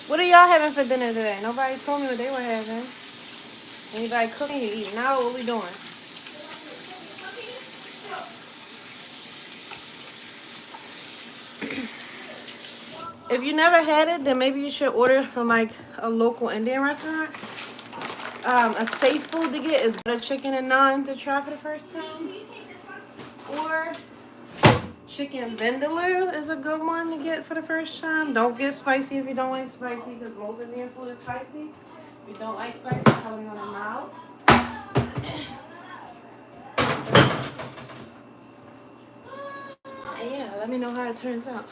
Speaker 2: What are y'all having for dinner today? Nobody told me what they were having. Anybody cooking? You eating out? What we doing? If you never had it, then maybe you should order from like a local Indian restaurant. A safe food to get is butter chicken and naan to try for the first time. Or chicken vindaloo is a good one to get for the first time. Don't get spicy if you don't like spicy because most Indian food is spicy. If you don't like spicy, tell me on the mouth. And yeah, let me know how it turns out.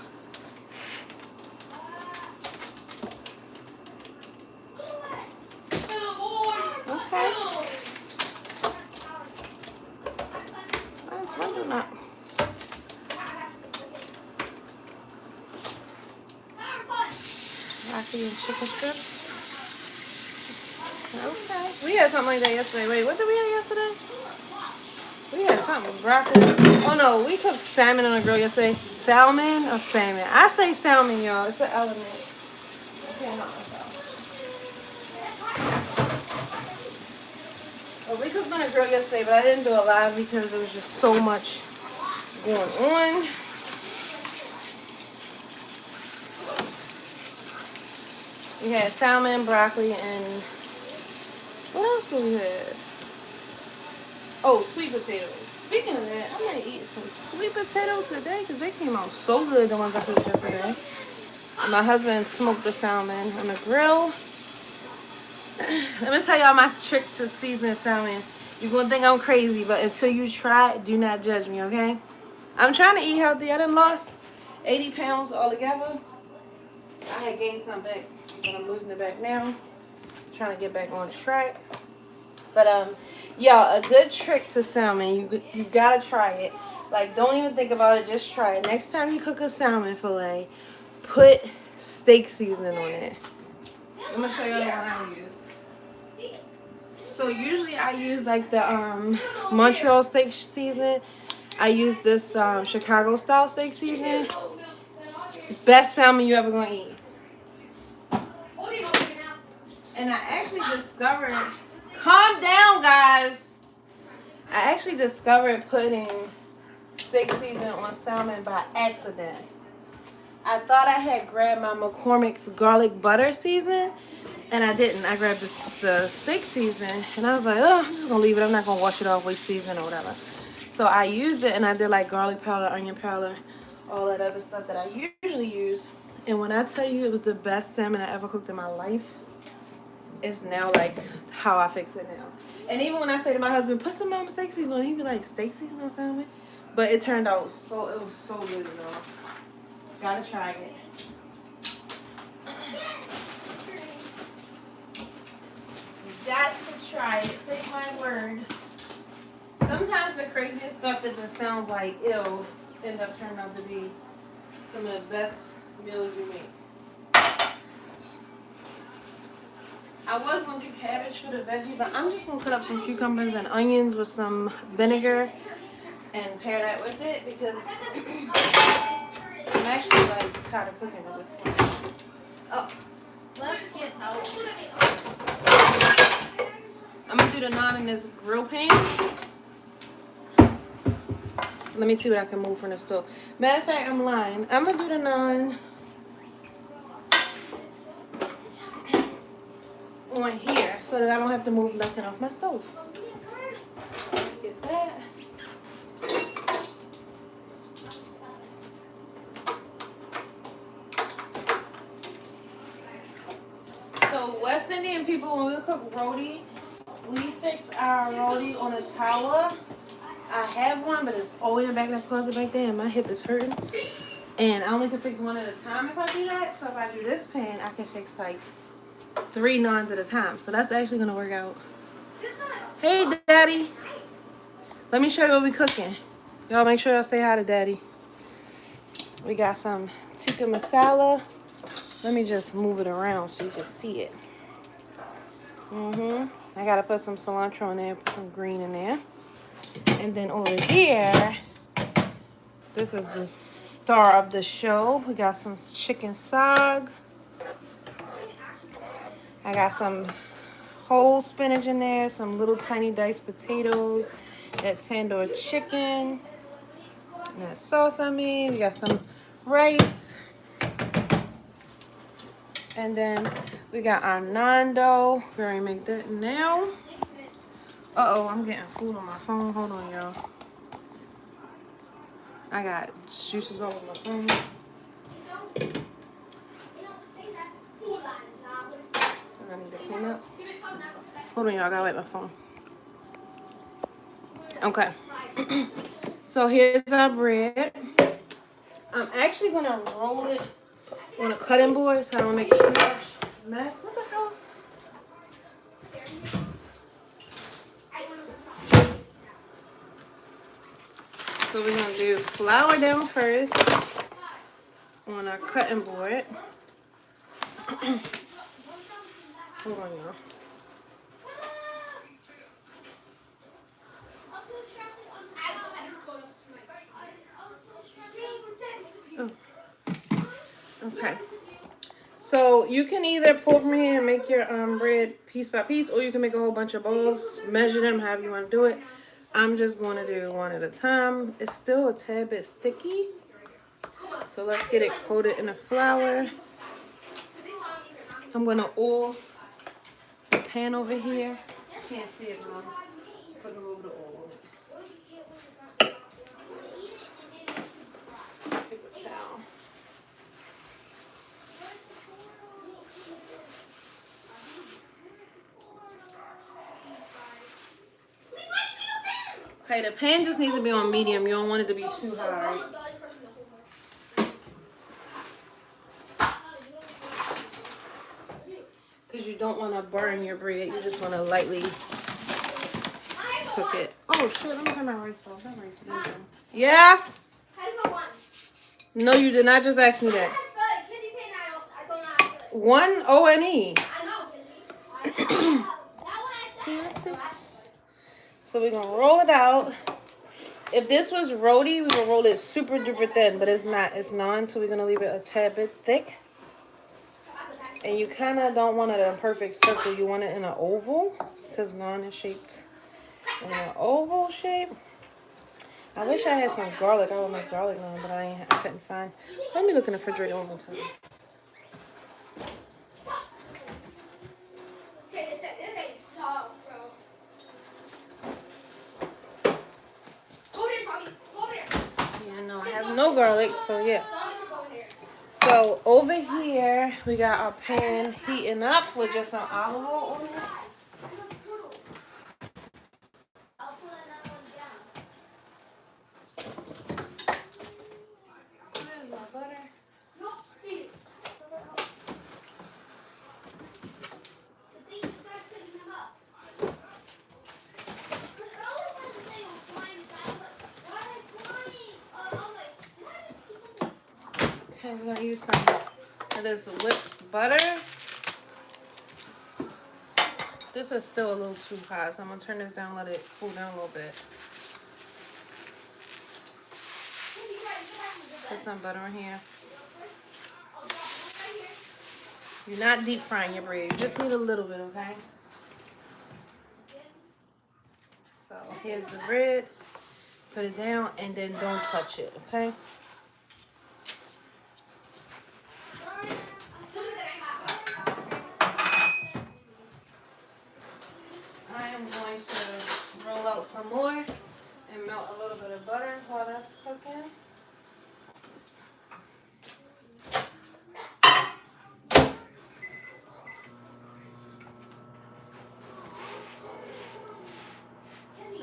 Speaker 2: Okay. That's why not. Broccoli and chicken strips. Okay. We had something like that yesterday. Wait, what did we have yesterday? We had something with broccoli. Oh no, we cooked salmon on the grill yesterday. Salmon or salmon? I say salmon, y'all. It's an element. I can't help myself. Well, we cooked on the grill yesterday, but I didn't do it live because there was just so much going on. We had salmon, broccoli, and what else do we have? Oh, sweet potatoes. Speaking of that, I'm going to eat some sweet potatoes today because they came out so good, the ones I cooked yesterday. And my husband smoked the salmon on the grill. Let me tell y'all my trick to seasoning salmon. You're going to think I'm crazy, but until you try it, do not judge me, okay? I'm trying to eat healthy. I done lost 80 pounds altogether. I had gained some back, but I'm losing it back now. Trying to get back on track. But yeah, a good trick to salmon, you gotta try it. Like, don't even think about it, just try it. Next time you cook a salmon fillet, put steak seasoning on it. I'm gonna show you the one I use. So usually I use like the Montreal steak seasoning. I use this Chicago style steak seasoning. Best salmon you ever gonna eat. And I actually discovered, calm down guys. I actually discovered putting steak seasoning on salmon by accident. I thought I had grabbed my McCormick's garlic butter seasoning, and I didn't. I grabbed the steak seasoning, and I was like, oh, I'm just going to leave it. I'm not going to wash it off with seasoning or whatever. So I used it, and I did like garlic powder, onion powder, all that other stuff that I usually use. And when I tell you it was the best salmon I ever cooked in my life, it's now like how I fix it now. And even when I say to my husband, put some steak seasoning on, he'd be like, steak seasoning on salmon? But it turned out it was so good, though. Gotta try it. Got to try it. Take my word. Sometimes the craziest stuff that just sounds like ill end up turning out to be some of the best meals you make. I was going to do cabbage for the veggie, but I'm just going to cut up some cucumbers and onions with some vinegar and pair that with it because I'm actually like tired of cooking at this point. Oh, let's get out. I'm going to do the naan in this grill pan. Let me see what I can move from the stove. Matter of fact, I'm lying. I'm going to do the naan on here so that I don't have to move nothing off my stove. Let's get that. So West Indian people, when we cook roti, we fix our roti on a tower. I have one, but it's all in the back of that closet back there, and my hip is hurting. And I only can fix one at a time if I do that. So if I do this pan, I can fix like 3 naans at a time. So that's actually gonna work out. Hey, Daddy. Let me show you what we cooking. Y'all make sure y'all say hi to Daddy. We got some tikka masala. Let me just move it around so you can see it. I gotta put some cilantro in there, put some green in there. And then over here, this is the star of the show. We got some chicken sag. I got some whole spinach in there, some little tiny diced potatoes, that tandoor chicken, and that sauce I made. We got some rice. And then we got our naan dough. We're gonna make that now. Uh-oh, I'm getting food on my phone. Hold on, y'all. I got juices all over my phone. I need to clean up. Hold on, y'all. I gotta wipe my phone. Okay. So here's our bread. I'm actually gonna roll it on a cutting board so I don't make too much mess. What the hell? So we're gonna do flour down first on our cutting board. Hold on, y'all. Oh. Okay. So you can either pull from here and make your bread piece by piece, or you can make a whole bunch of balls, measure them however you want to do it. I'm just going to do one at a time. It's still a tad bit sticky. So let's get it coated in the flour. I'm going to oil the pan over here. Can't see it, Mom. Put a little bit of oil on it. Paper towel. Okay, the pan just needs to be on medium. You don't want it to be too high. Because you don't want to burn your bread. You just want to lightly cook it. Oh, shit. Let me turn my rice off. That rice is good. Yeah? No, you did not just ask me that. One O-N-E. So we're going to roll it out. If this was roti, we would roll it super duper thin, but it's not. It's naan, so we're going to leave it a tad bit thick. And you kind of don't want it in a perfect circle. You want it in an oval because naan is shaped in an oval shape. I wish I had some garlic. I would make garlic naan, but I couldn't find. Let me look in the refrigerator one more time. Yeah, no, I have no garlic, so yeah. So over here, we got our pan heating up with just some olive oil on it. Where's my butter? Okay, we're gonna use some of this whipped butter. This is still a little too hot, so I'm gonna turn this down, let it cool down a little bit. Put some butter in here. You're not deep frying your bread. You just need a little bit, okay? So here's the bread. Put it down and then don't touch it, okay? I am going to roll out some more and melt a little bit of butter while that's cooking.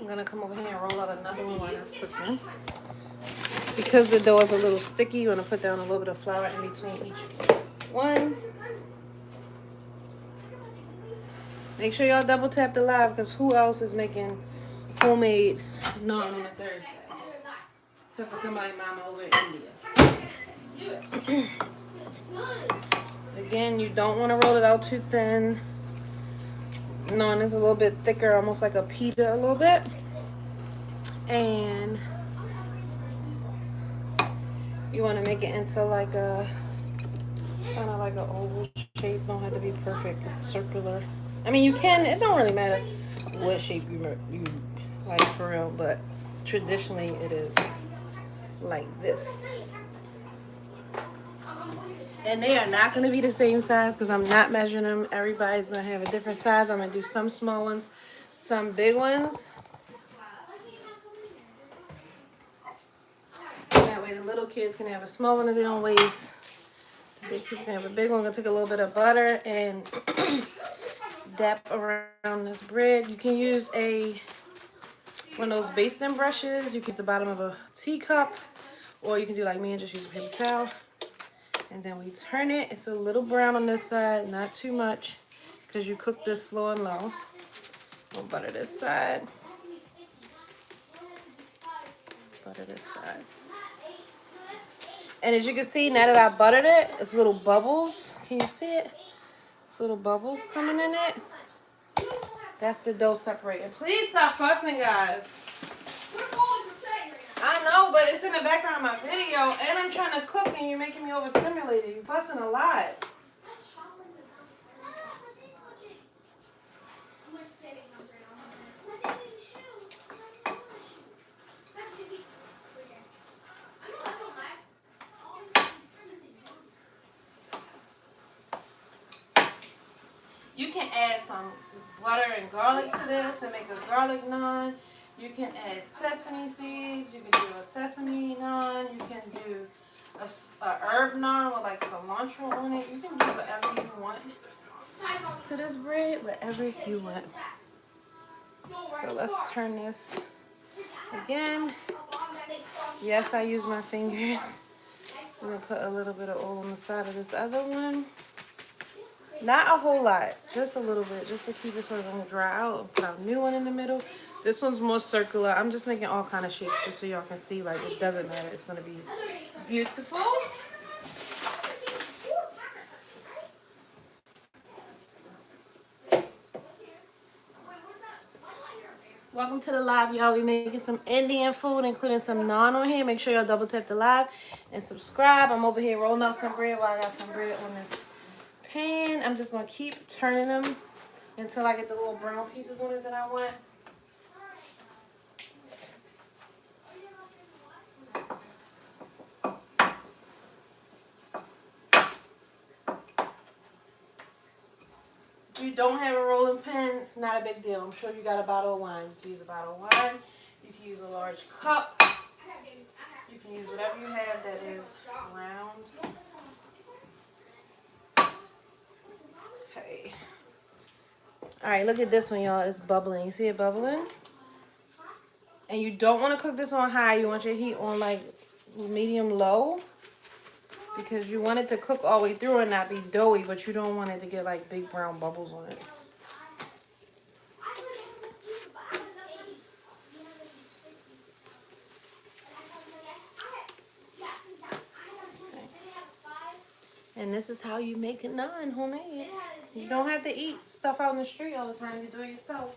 Speaker 2: I'm gonna come over here and roll out another one while that's cooking. Because the dough is a little sticky, you're gonna put down a little bit of flour in between each one. Make sure y'all double tap the live, because who else is making homemade naan on a Thursday? Except for somebody mama over in India. Again, you don't want to roll it out too thin. Naan is a little bit thicker, almost like a pita a little bit. And you want to make it into like a kind of like an oval shape. Don't have to be perfect. It's circular. I mean, you can. It don't really matter what shape you like for real, but traditionally it is like this. And they are not going to be the same size because I'm not measuring them. Everybody's going to have a different size. I'm going to do some small ones, some big ones. That way the little kids can have a small one that they don't waste. The big people can have a big one. I'm going to take a little bit of butter and dap around this bread. You can use one of those basting brushes. You can use the bottom of a teacup, or you can do like me and just use a paper towel. And then we turn it. It's a little brown on this side, not too much, because you cook this slow and low. We'll butter this side. Butter this side. And as you can see, now that I buttered it, it's little bubbles. Can you see it? It's little bubbles coming in it. That's the dough separating. Please stop fussing, guys. I know, but it's in the background of my video, and I'm trying to cook, and you're making me overstimulated. You're fussing a lot. You can add some butter and garlic to this and make a garlic naan. You can add sesame seeds. You can do a sesame naan. You can do a herb naan with like cilantro on it. You can do whatever you want to this bread, whatever you want. So let's turn this again. Yes, I use my fingers. I'm going to put a little bit of oil on the side of this other one. Not a whole lot, just a little bit, just to keep it sort of going to dry out. Put a new one in the middle. This one's more circular. I'm just making all kind of shapes just so y'all can see, like, it doesn't matter. It's going to be beautiful. Welcome to the live, y'all. We making some Indian food, including some naan on here. Make sure y'all double tap the live and subscribe. I'm over here rolling out some bread while I got some bread on this pan. I'm just going to keep turning them until I get the little brown pieces on it that I want. you don't have a rolling pin, it's not a big deal. I'm sure you got a bottle of wine. You can use a bottle of wine. You can use a large cup. You can use whatever you have that is round. Okay. Alright, look at this one, y'all. It's bubbling. You see it bubbling? And you don't want to cook this on high. You want your heat on like medium low. Because you want it to cook all the way through and not be doughy, but you don't want it to get like big brown bubbles on it. Okay. And this is how you make a naan homemade. You don't have to eat stuff out in the street all the time. You do it yourself.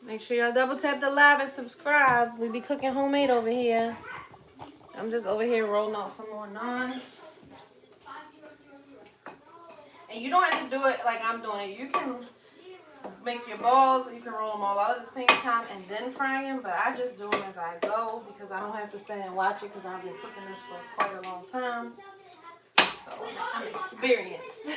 Speaker 2: Make sure y'all double tap the live and subscribe. We be cooking homemade over here. I'm just over here rolling out some more naans. And you don't have to do it like I'm doing it. You can make your balls, you can roll them all out at the same time and then fry them. But I just do them as I go because I don't have to stand and watch it because I've been cooking this for quite a long time. So I'm experienced.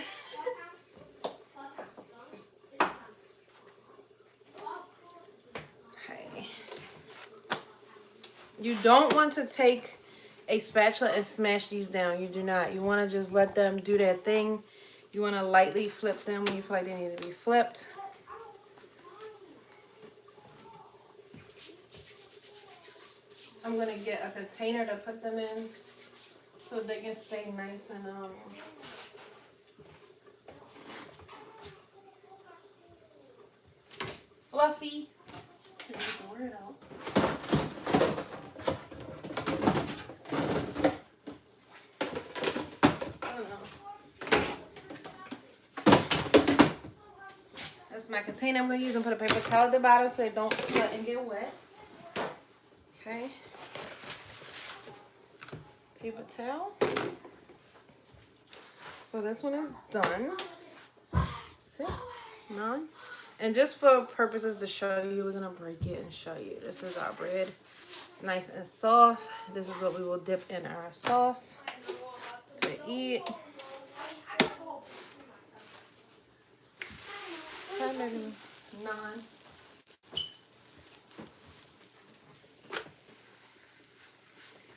Speaker 2: You don't want to take a spatula and smash these down. You do not. You want to just let them do their thing. You want to lightly flip them when you feel like they need to be flipped. I'm going to get a container to put them in so they can stay nice and fluffy. Get the word out. That's my container I'm going to use and put a paper towel at the bottom so it don't sweat and get wet. Okay. Paper towel. So this one is done. See? None. And just for purposes to show you, we're going to break it and show you. This is our bread. It's nice and soft. This is what we will dip in our sauce to eat. Naan.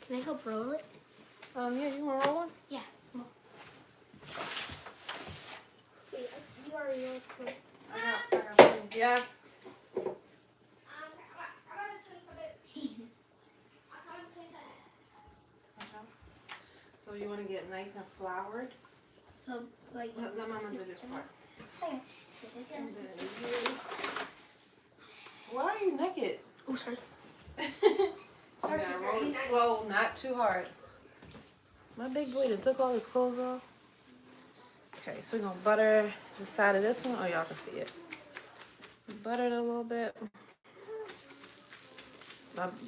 Speaker 1: Can I help roll it?
Speaker 2: Yeah, you want to roll one?
Speaker 1: Yeah. Come on. Wait, you already rolled it.
Speaker 2: I got yes. So you want to get nice and floured?
Speaker 1: So, like...
Speaker 2: Let Mama do this part.
Speaker 1: Okay.
Speaker 2: Why are you naked?
Speaker 1: Oh, sorry.
Speaker 2: You gotta roll it slow, not too hard. My big boy that took all his clothes off. Okay, so we're gonna butter the side of this one. Oh, y'all can see it. Butter it a little bit.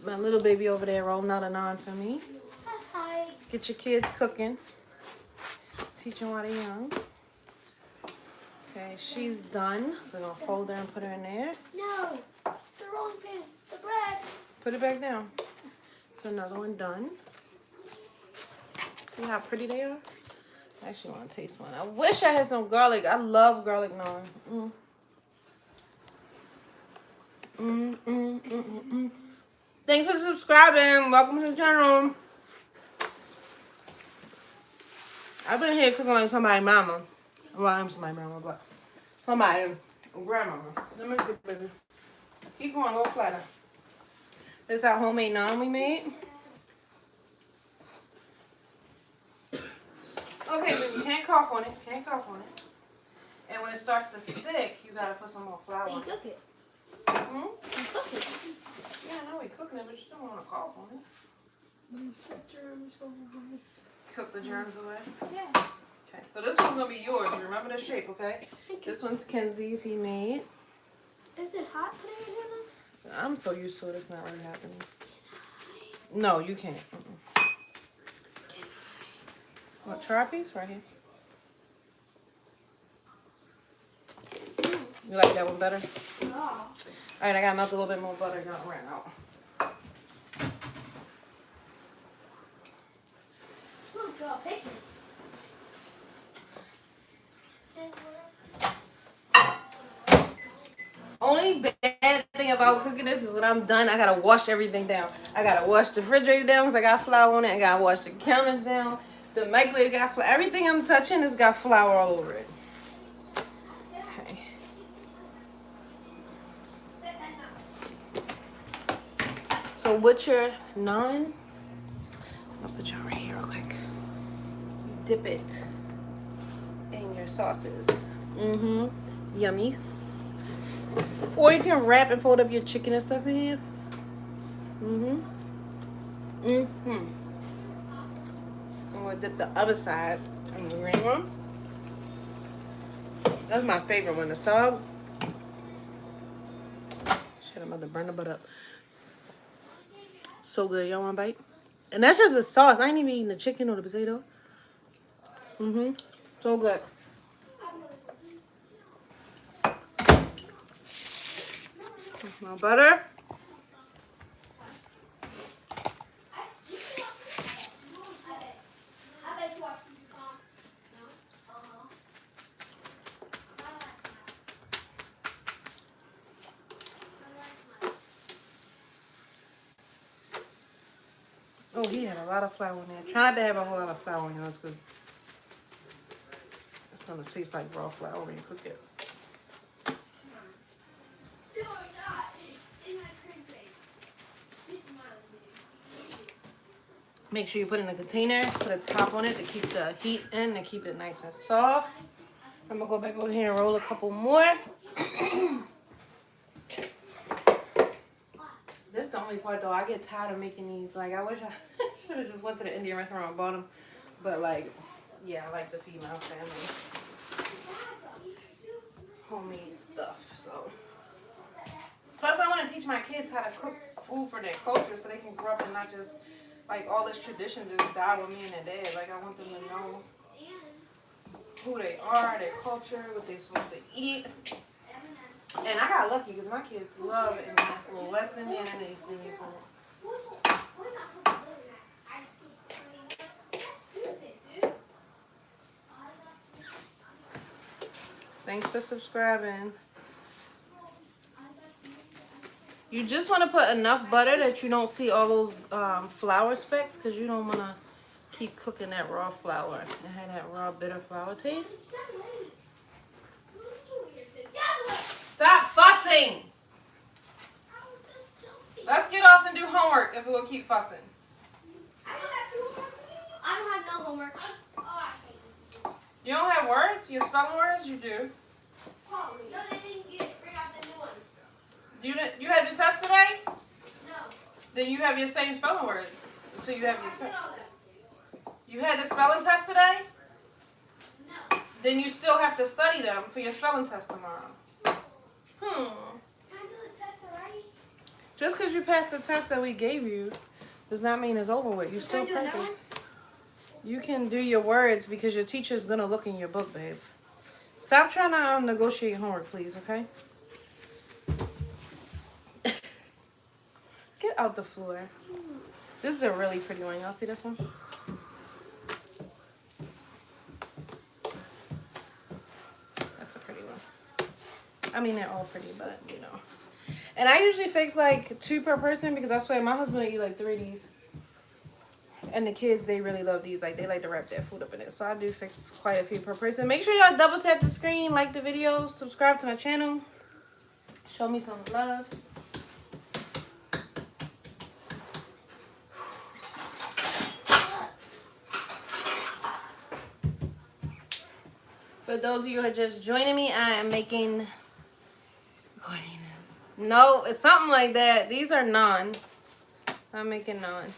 Speaker 2: My little baby over there rolling out a naan for me.
Speaker 1: Hi.
Speaker 2: Get your kids cooking. Teach them while they're young. Okay, she's done. So we're gonna fold her and put her in there.
Speaker 1: No, the wrong pin. The bread.
Speaker 2: Put it back down. It's another one done. See how pretty they are? I actually want to taste one. I wish I had some garlic. I love garlic naan. Thanks for subscribing. Welcome to the channel. I've been here cooking like somebody's mama. Well, I'm somebody's mama, but somebody's grandmama. Let me see, baby. Keep going a little flatter. This is our homemade naan we made. Okay, but you can't cough on it. Can't cough on it. And when it starts to stick, you gotta put some more flour
Speaker 1: You
Speaker 2: on it.
Speaker 1: cook it.
Speaker 2: Hmm?
Speaker 1: You cook it.
Speaker 2: Yeah, I know we're cooking it, but you still want to cough on it. Cook the germs away?
Speaker 1: Yeah.
Speaker 2: Okay, so this one's gonna be yours. You remember the shape, okay? This one's Kenzie's he made.
Speaker 1: Is it hot putting it in this?
Speaker 2: I'm so used to it, it's not really happening. No, you can't. What, try a piece? Right here. You like that one better?
Speaker 1: No.
Speaker 2: All right, I gotta melt a little bit more butter. Y'all ran out.
Speaker 1: Ooh, draw a picture.
Speaker 2: Only bad thing about cooking this is when I'm done, I gotta wash everything down. I gotta wash the refrigerator down because I got flour on it. I gotta wash the counters down. The microwave got flour. Everything I'm touching has got flour all over it. Okay. So with your naan, I'll put y'all right here real quick. Dip it in your sauces. Mm-hmm. Yummy. Or you can wrap and fold up your chicken and stuff in here. Mm-hmm. Mm-hmm. I'm gonna dip the other side in the green one. That's my favorite one, the sub. Shit, I'm about to burn the butt up. So good. Y'all want a bite? And that's just the sauce. I ain't even eating the chicken or the potato. Mm-hmm. So good. My butter. Oh, he had a lot of flour in there. Try not to have a whole lot of flour in yours because it's gonna taste like raw flour when you cook it. Make sure you put it in a container, put a top on it to keep the heat in and keep it nice and soft. I'm gonna go back over here and roll a couple more. This is the only part though. I get tired of making these. Like I wish I should have just went to the Indian restaurant and bought them. But like, yeah, I like the female family homemade stuff. So plus I want to teach my kids how to cook food for their culture so they can grow up and not just like all this tradition just die with me and their dad. Like I want them to know who they are, their culture, what they're supposed to eat. And I got lucky because my kids love Indian food, West Indian and East Indian food. Thanks for subscribing. You just want to put enough butter that you don't see all those flour specks because you don't want to keep cooking that raw flour and have that raw bitter flour taste. Stop fussing! Let's get off and do homework if we'll keep fussing.
Speaker 1: I don't have no homework.
Speaker 2: You don't have words? You have spelling words? You do.
Speaker 1: No, they didn't bring out the new ones.
Speaker 2: You had your test today?
Speaker 1: No.
Speaker 2: Then you have your same spelling words until you have your test. You had the spelling test today?
Speaker 1: No.
Speaker 2: Then you still have to study them for your spelling test tomorrow.
Speaker 1: Can I do the test already?
Speaker 2: Just because you passed the test that we gave you does not mean it's over with. You still
Speaker 1: Can I do another
Speaker 2: practice.
Speaker 1: one?
Speaker 2: You can do your words because your teacher's going to look in your book, babe. Stop trying to negotiate homework, please, okay? Get out the floor. This is a really pretty one. Y'all see this one? That's a pretty one. I mean, they're all pretty, but, you know. And I usually fix like 2 per person because I swear my husband will eat like 3 of these. And the kids, they really love these. Like, they like to wrap their food up in it. So I do fix quite a few per person. Make sure y'all double tap the screen, like the video, subscribe to my channel. Show me some love. For those of you who are just joining me, I am making... No, it's something like that. These are naan. I'm making naan.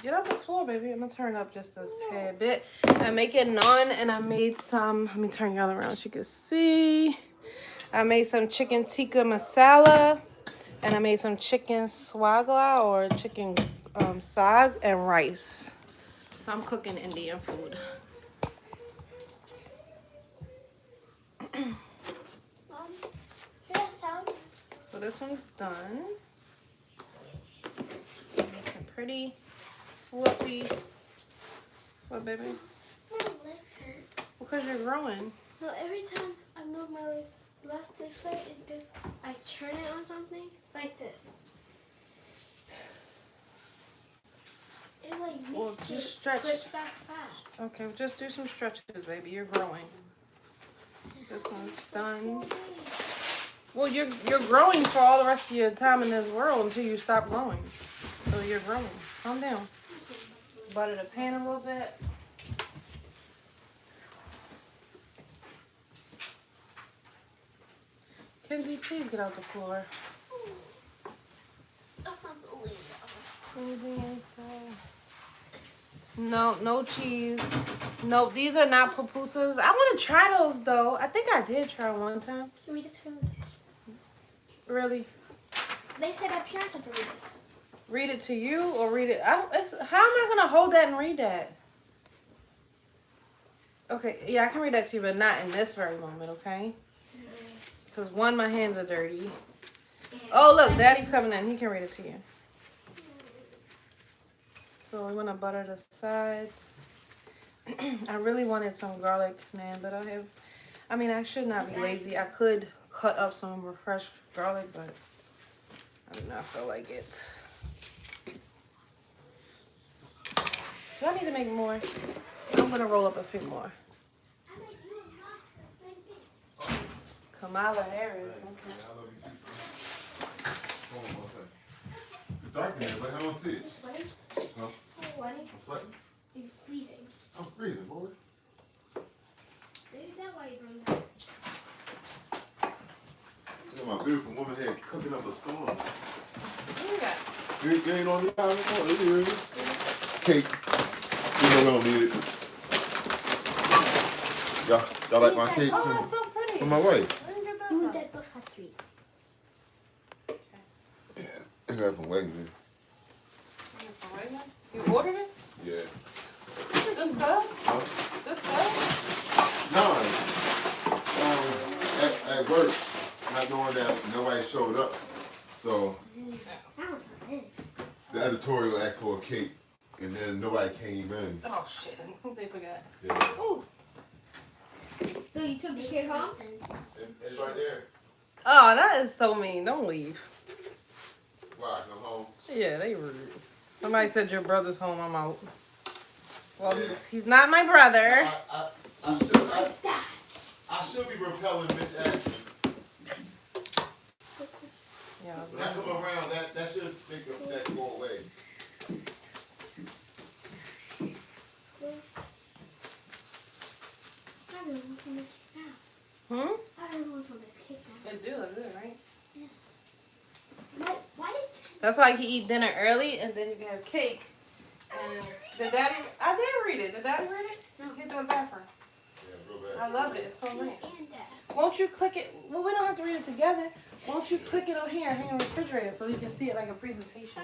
Speaker 2: Get off the floor, baby. I'm gonna turn up just a tad bit. I'm making naan and I made some, let me turn y'all around so you can see. I made some chicken tikka masala and I made some chicken swagla or chicken sag and rice. I'm cooking Indian food.
Speaker 1: hear that sound?
Speaker 2: So this one's done. Pretty, fluffy. What, baby?
Speaker 1: My legs hurt.
Speaker 2: Because you're growing.
Speaker 1: No, every time I move my leg left this way, I turn it on something like this. It like makes
Speaker 2: Well, just
Speaker 1: it
Speaker 2: stretch.
Speaker 1: push back fast.
Speaker 2: Okay, just do some stretches, baby. You're growing. This one's done. Well, you're growing for all the rest of your time in this world until you stop growing. So you're growing. Calm down. Butter the pan a little bit. Kenzie, please get out the floor. Anything inside? No, no cheese. Nope, these are not pupusas. I want to try those though. I think I did try one time.
Speaker 1: Read it to this.
Speaker 2: Really?
Speaker 1: They said our parents had to read this.
Speaker 2: Read it to you or read it? How am I gonna hold that and read that? Okay, yeah, I can read that to you, but not in this very moment, okay? Because one, my hands are dirty. Oh, look, Daddy's coming in. He can read it to you. So we want to butter the sides. I really wanted some garlic naan, but I should not be lazy. I could cut up some fresh garlic, but I do not feel like it. Do I need to make more? I'm going to roll up a few more. Kamala Harris. Okay.
Speaker 4: Dark in here, but I don't see it.
Speaker 1: Sweating?
Speaker 4: Huh?
Speaker 1: Sweating?
Speaker 4: I'm sweating.
Speaker 1: It's freezing.
Speaker 4: I'm freezing, boy.
Speaker 1: Maybe that's why you're doing that.
Speaker 4: Look at my beautiful woman here cooking up a storm.
Speaker 2: Yeah.
Speaker 4: You ain't on the island anymore. It is. Cake. You know we don't need it. Y'all like my cake?
Speaker 2: Oh, that's so pretty.
Speaker 4: From my wife.
Speaker 2: Where did you get that
Speaker 1: You
Speaker 2: from?
Speaker 1: that book factory.
Speaker 4: Yeah. I got it from Wegmans.
Speaker 2: You ordered it?
Speaker 4: Yeah.
Speaker 2: This good?
Speaker 4: Huh?
Speaker 2: This good?
Speaker 4: No. At work, not knowing that nobody showed up. So
Speaker 1: That one's on this.
Speaker 4: the editorial asked for a cake, and then nobody came in.
Speaker 2: Oh, shit. They forgot.
Speaker 4: Yeah.
Speaker 2: Ooh.
Speaker 5: So you took the kid home?
Speaker 4: It's right there.
Speaker 2: Oh, that is so mean. Don't leave.
Speaker 4: Why? Come home.
Speaker 2: Yeah, they rude. Somebody said your brother's home. I'm out. Well, he's not my brother.
Speaker 4: I should be repelling Miss Ashes.
Speaker 2: Yeah.
Speaker 4: When I come around, that should make that go away.
Speaker 1: I really want some of this cake now.
Speaker 2: Hmm?
Speaker 1: I really want some of this cake now.
Speaker 2: It do look good, right?
Speaker 1: Why did
Speaker 2: That's why you can eat dinner early and then you can have cake. And did Daddy? I did read it. Did Daddy read it? No. Get to the bathroom.
Speaker 4: Yeah, real
Speaker 2: I
Speaker 4: bad.
Speaker 2: loved it. It's so nice.
Speaker 1: and that?
Speaker 2: Won't you click it? Well, we don't have to read it together. Won't you click it on here and hang on the refrigerator so you can see it like a presentation?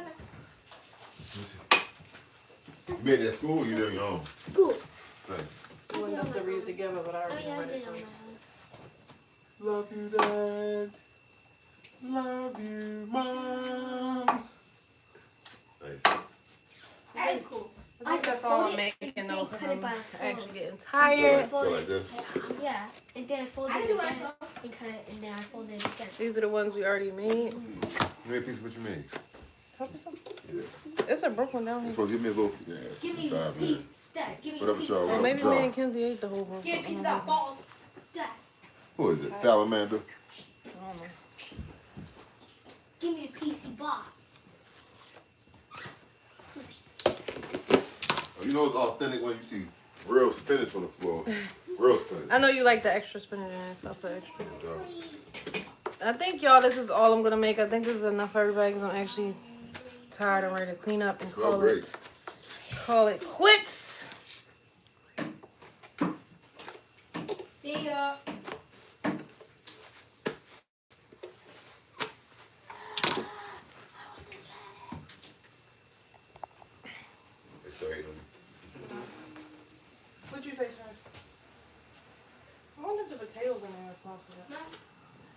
Speaker 4: You made it at school or you did it at your own?
Speaker 1: School.
Speaker 4: Nice.
Speaker 2: We'll end up to read it together, but I already
Speaker 1: I
Speaker 2: read
Speaker 1: did
Speaker 2: it.
Speaker 1: on my
Speaker 2: twice.
Speaker 1: own.
Speaker 4: Love you, Dad. Love you, Mom. Nice.
Speaker 5: That is cool.
Speaker 2: I think that's all I'm making though,
Speaker 1: Cut
Speaker 2: because
Speaker 1: it
Speaker 2: I'm
Speaker 1: by
Speaker 2: actually
Speaker 1: fold.
Speaker 2: getting
Speaker 1: Then I
Speaker 2: tired.
Speaker 1: folded
Speaker 4: like this?
Speaker 1: Yeah, and then I folded
Speaker 5: I
Speaker 1: it
Speaker 5: can do
Speaker 1: again
Speaker 5: myself.
Speaker 1: and cut it, and then I folded it again.
Speaker 2: These are the ones we already made.
Speaker 4: You made a piece of what you made?
Speaker 2: Help yourself.
Speaker 4: Yeah.
Speaker 2: It's a Brooklyn down here.
Speaker 4: This one, give me a little. Yeah, it's
Speaker 1: Give me a
Speaker 4: 5
Speaker 1: piece.
Speaker 4: minutes.
Speaker 1: Dad, give me
Speaker 4: What
Speaker 1: a
Speaker 4: up with
Speaker 1: piece.
Speaker 4: y'all?
Speaker 2: Well,
Speaker 4: What
Speaker 2: maybe
Speaker 4: up with
Speaker 2: me
Speaker 4: y'all?
Speaker 2: and Kenzie ate the whole Brooklyn.
Speaker 5: Give me a piece of that ball.
Speaker 1: Dad,
Speaker 4: Who is it? Salamander?
Speaker 2: I don't know.
Speaker 1: give me a piece you bought.
Speaker 4: Oh, you know it's authentic when you see real spinach on the floor. Real spinach.
Speaker 2: I know you like the extra spinach in it, so I'll put extra.
Speaker 4: Yeah.
Speaker 2: I think, y'all, this is all I'm going to make. I think this is enough for everybody because I'm actually tired and ready to clean up and
Speaker 4: Smell
Speaker 2: call
Speaker 4: great.
Speaker 2: it quits.
Speaker 5: See ya.
Speaker 4: It's still hating on
Speaker 2: What'd you say, sir? I wonder if the potatoes in there or sauce for that.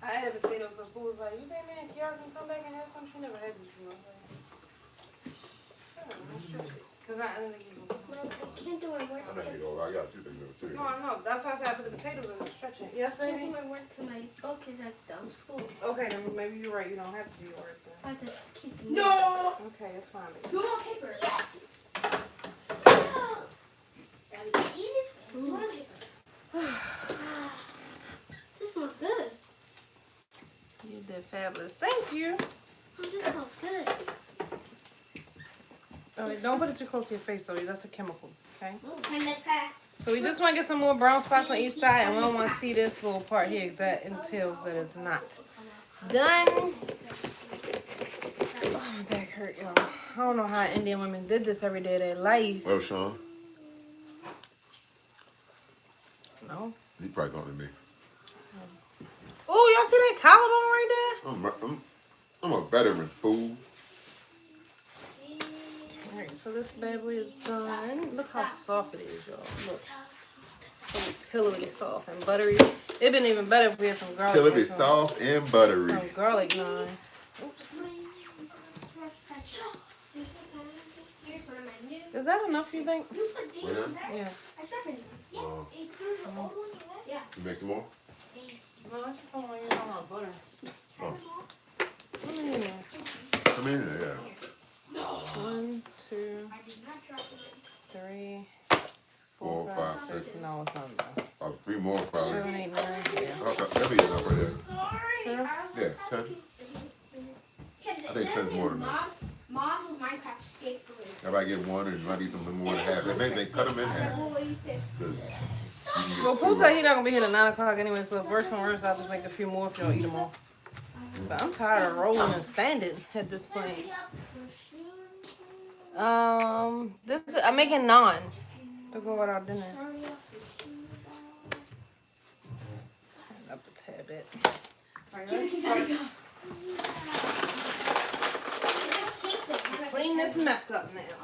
Speaker 2: I added potatoes, but food was like, you think, man, Kiara can come back and have some? She never had this before. Because I didn't think you
Speaker 1: Mom, I can't do my work
Speaker 4: I think
Speaker 1: because
Speaker 4: you know, I got two things over too.
Speaker 2: No, I know. That's why I said I put the potatoes in the stretching. Yes,
Speaker 1: I can't do
Speaker 2: baby?
Speaker 1: my work because my book is at school.
Speaker 2: Okay, then maybe you're right. You don't have to do your work then.
Speaker 1: I have to just keep it.
Speaker 5: No.
Speaker 2: Okay, it's fine, baby.
Speaker 5: Do it on paper.
Speaker 1: That'd be the easiest way. Do it on paper. This smells good.
Speaker 2: You did fabulous. Thank you.
Speaker 1: Oh, this smells good.
Speaker 2: Oh, wait, don't put it too close to your face, though. That's a chemical, okay?
Speaker 5: And the pack.
Speaker 2: So we just want to get some more brown spots on each side, and we don't want to see this little part here because that entails that it's not done. Oh, my back hurt, y'all. I don't know how Indian women did this every day of their life.
Speaker 4: Well, Sean,
Speaker 2: No.
Speaker 4: he probably talking to me.
Speaker 2: Oh, y'all see that collarbone right there?
Speaker 4: I'm a veteran, fool.
Speaker 2: Alright, so this bad boy is done. Look how soft it is, y'all. Look. So pillowy soft and buttery. It'd been even better if we had some garlic.
Speaker 4: Till it be
Speaker 2: or some-
Speaker 4: soft and buttery.
Speaker 2: Some garlic naan. Is that enough, you think? Yeah.
Speaker 4: Oh,
Speaker 5: Yeah.
Speaker 4: you make some more?
Speaker 2: No, I just don't want to use all my butter.
Speaker 4: Oh,
Speaker 2: Mm.
Speaker 4: come in there, yeah.
Speaker 2: 1, 2, 3,
Speaker 4: 4, 5, 6.
Speaker 2: No, it's not enough.
Speaker 4: Oh, 3 more probably.
Speaker 2: 7, 8, 9. Yeah.
Speaker 4: Oh, that'll be enough right there.
Speaker 2: Yeah.
Speaker 4: Yeah, 10. I think 10's more than enough.
Speaker 5: Mom was Minecraft safe for me.
Speaker 4: Everybody get one, and might be some more than half. If anything, cut them in half. 'Cause you can get
Speaker 2: Well,
Speaker 4: two
Speaker 2: Pooh said
Speaker 4: right.
Speaker 2: he's not going to be here at 9 o'clock anyway, so if worse comes worse, I'll just make a few more if you don't eat them all. But I'm tired of rolling and standing at this point. I'm making naan to go with our dinner. Turn it up a tad bit. Alright, let's start. Clean this mess up now.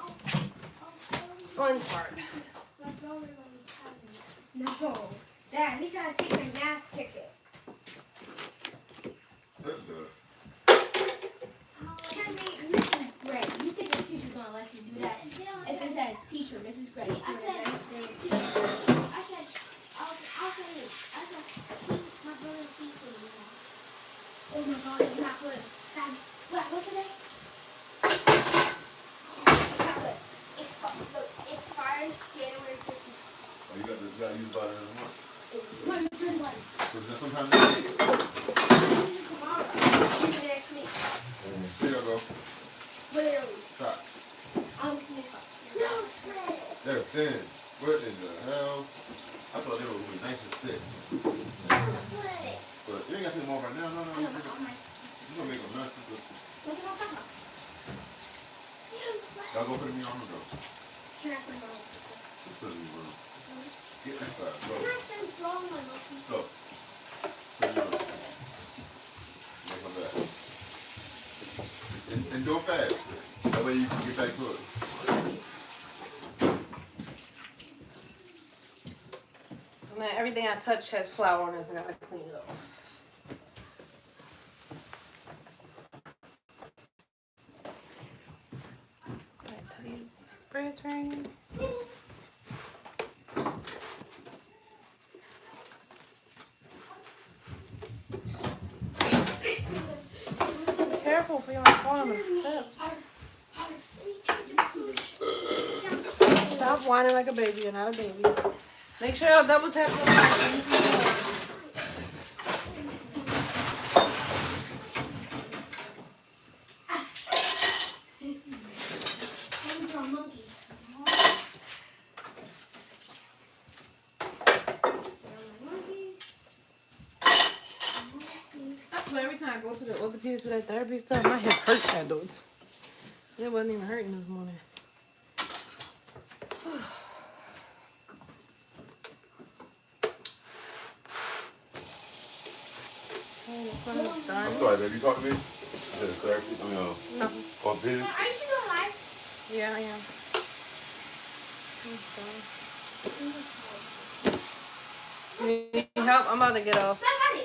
Speaker 2: Fun part.
Speaker 5: No. Dad, he's trying to take my math ticket. Mrs. Gray. You think the teacher's gonna let you do that? If it says teacher, Mrs. Gray. I said, my brother's teacher. Oh my God, it's not good. Dad, what's today? Expires January 15th.
Speaker 4: Oh, you got this guy used by the end of the month.
Speaker 5: My friend one.
Speaker 4: Was that sometime next week?
Speaker 5: Tomorrow. Next week.
Speaker 4: Here you go.
Speaker 5: Literally.
Speaker 4: Stop.
Speaker 5: No sweat.
Speaker 4: They're thin. What in the hell? I thought they were really nice and thick. But you ain't got to more right now. No. You're gonna make them nuts. Y'all go put them in your arm, though.
Speaker 5: Can I put them on?
Speaker 4: Put them in your arm. Get inside. Go. Go. Put your arm. Make them back. And do it fast. That way you can get back to it.
Speaker 2: So now everything I touch has flour on it, so I gotta clean it off. Back to these breads right here. Careful for you don't fall on the steps. Stop whining like a baby. You're not a baby. Make sure y'all double tap your mic. That's why every time I go to the orthopedist for that therapy stuff, my hip hurts afterwards. It wasn't even hurting this morning.
Speaker 4: I'm sorry, baby. You talk to me? Therapy?
Speaker 2: No.
Speaker 4: Orthopedic?
Speaker 5: Are you still alive?
Speaker 2: Yeah, I am. You need help? I'm about to get off.
Speaker 5: Somebody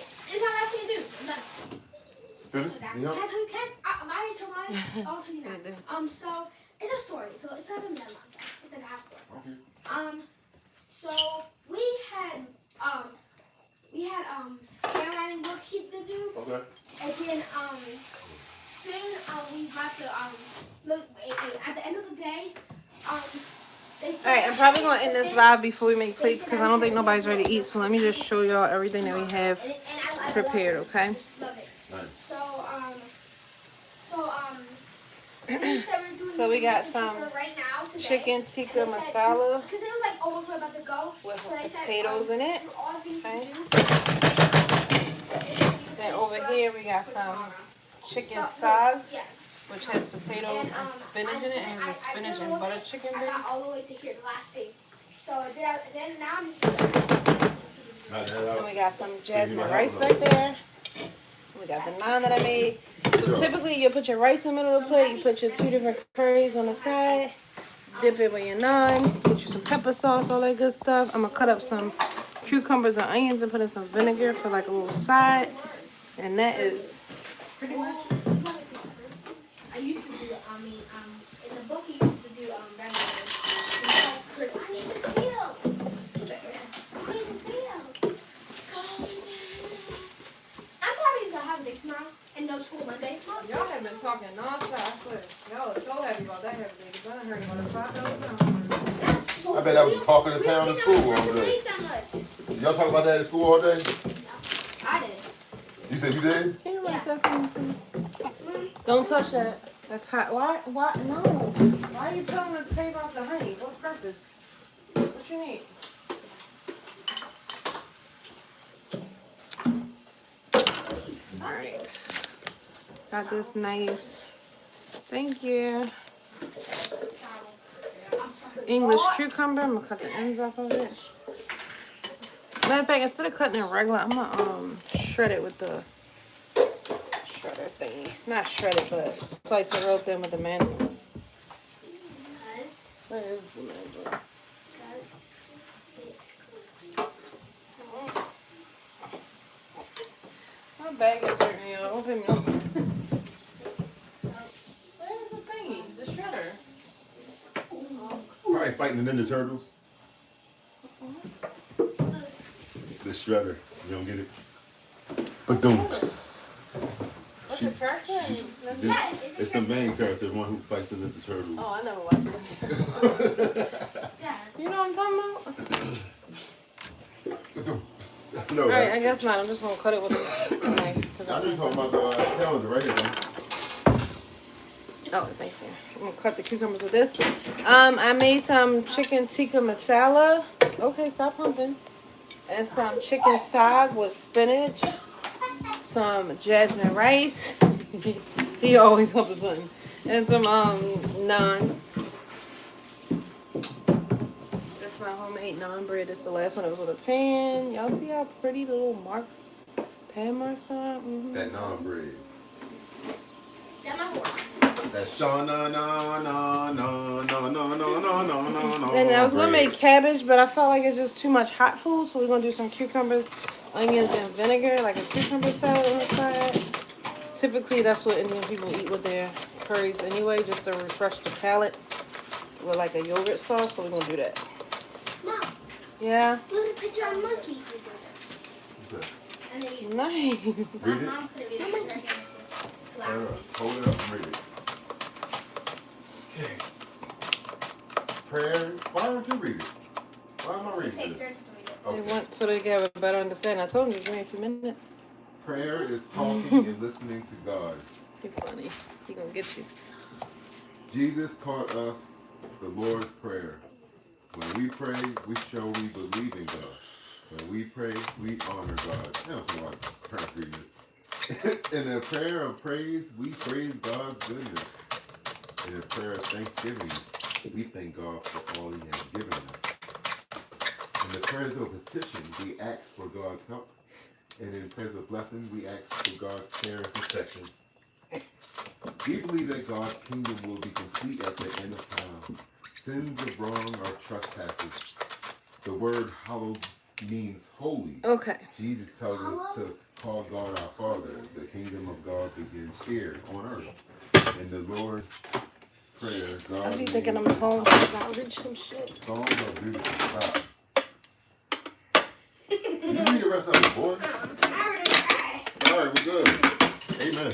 Speaker 4: Finish?
Speaker 5: Can
Speaker 4: Yeah.
Speaker 5: I tell you 10? I already told mine. I'll tell you
Speaker 2: Yeah,
Speaker 5: now. So it's a story. So it's not a memoir. It's like a half story.
Speaker 4: Okay.
Speaker 5: So we had handwriting worksheet to do,
Speaker 4: Okay.
Speaker 5: and then soon we have to look at the end of the day they said.
Speaker 2: Alright, I'm probably gonna end this live before we make plates because I don't think nobody's ready to eat. So let me just show y'all everything that we have
Speaker 5: And I
Speaker 2: prepared,
Speaker 5: love it.
Speaker 2: okay?
Speaker 5: Love it.
Speaker 4: Nice.
Speaker 2: So we got some
Speaker 5: right now today.
Speaker 2: chicken tikka masala
Speaker 5: Because it was like almost about to go.
Speaker 2: with
Speaker 5: So they said,
Speaker 2: potatoes in it.
Speaker 5: all these
Speaker 2: Okay.
Speaker 5: to do.
Speaker 2: Then over here we got some chicken sag,
Speaker 5: Yeah.
Speaker 2: which has potatoes and spinach in it, and has a spinach and butter chicken
Speaker 5: I
Speaker 2: base.
Speaker 5: got all the way to here, the last thing. So then now I'm just
Speaker 2: And we got some jasmine rice back there. We got the naan that I made. So typically you put your rice in the middle of the plate, you put your 2 different curries on the side, dip it with your naan, get you some pepper sauce, all that good stuff. I'm gonna cut up some cucumbers and onions and put in some vinegar for like a little side. And that is pretty much it.
Speaker 5: I used to do, in the book he used to do, I need to feel. I'm probably gonna have this tomorrow and no school Monday.
Speaker 2: Y'all have been talking nonstop, I swear. Y'all are so happy about that happy because I done heard about it 5 times.
Speaker 4: I bet that was the talk of the town in school all day. Y'all talk about that in school all day?
Speaker 5: I did.
Speaker 4: You said you did?
Speaker 2: Can you run something, please? Don't touch that. That's hot. Why? No. Why are you pulling the paper off the honey? What purpose? What you need? Alright. Got this nice. Thank you. English cucumber. I'm gonna cut the ends off of it. Matter of fact, instead of cutting it regular, I'm gonna shred it with the shredder thingy. Not shred it, but slice it real thin with the mandolin. Where is the mandolin? My bag is hurting, y'all. Don't pay me no. Where's the thingy? The shredder.
Speaker 4: Probably fighting the Ninja Turtles. The shredder. You don't get it? Ba-doomps.
Speaker 2: What's the character?
Speaker 4: It's the main character, the one who fights the Ninja Turtles.
Speaker 2: Oh, I never watched this. You know what I'm talking about?
Speaker 4: No,
Speaker 2: Alright,
Speaker 4: right?
Speaker 2: I guess not. I'm just gonna cut it with a knife.
Speaker 4: I know you're talking about the calendar right here, though.
Speaker 2: Oh, thank you. I'm gonna cut the cucumbers with this. I made some chicken tikka masala. Okay, stop pumping. And some chicken sag with spinach. Some jasmine rice. He always comes with something. And some naan. That's my homemade naan bread. This is the last one. It was with a pan. Y'all see how pretty the little marks, pan marks are?
Speaker 4: That naan bread.
Speaker 5: That's my board.
Speaker 4: That Shauna, no.
Speaker 2: And I was gonna make cabbage, but I felt like it's just too much hot food, so we're gonna do some cucumbers, onions, and vinegar, like a cucumber salad on the side. Typically, that's what Indian people eat with their curries anyway, just to refresh the palate with like a yogurt sauce. So we're gonna do that.
Speaker 5: Mom,
Speaker 2: Yeah.
Speaker 5: look at the picture on monkey. And then you,
Speaker 2: Nice.
Speaker 4: Read it.
Speaker 5: Mom put it right here.
Speaker 4: Hold it up and read it. Okay. Prayer. Why don't you read it? Why am I reading
Speaker 5: Take
Speaker 4: this?
Speaker 5: yours to read it.
Speaker 2: They
Speaker 4: Okay.
Speaker 2: want so they can have a better understanding. I told them just give me a few minutes.
Speaker 4: Prayer is talking and listening to God.
Speaker 2: You're funny. He gonna get you.
Speaker 4: Jesus taught us the Lord's Prayer. When we pray, we show we believe in God. When we pray, we honor God. I don't know why I'm trying to read this. In a prayer of praise, we praise God's goodness. In a prayer of thanksgiving, we thank God for all He has given us. In the prayers of petition, we ask for God's help. And in prayers of blessing, we ask for God's care and protection. We believe that God's kingdom will be complete at the end of time. Sins of wrong are trespasses. The word hallowed means holy.
Speaker 2: Okay.
Speaker 4: Jesus tells us to call God our Father. The kingdom of God begins here on earth. In the Lord's Prayer, God.
Speaker 2: I be thinking I'm home because I reach some shit.
Speaker 4: Songs are beautiful. Stop. You read the rest of it, boy. All right, we're good. Amen.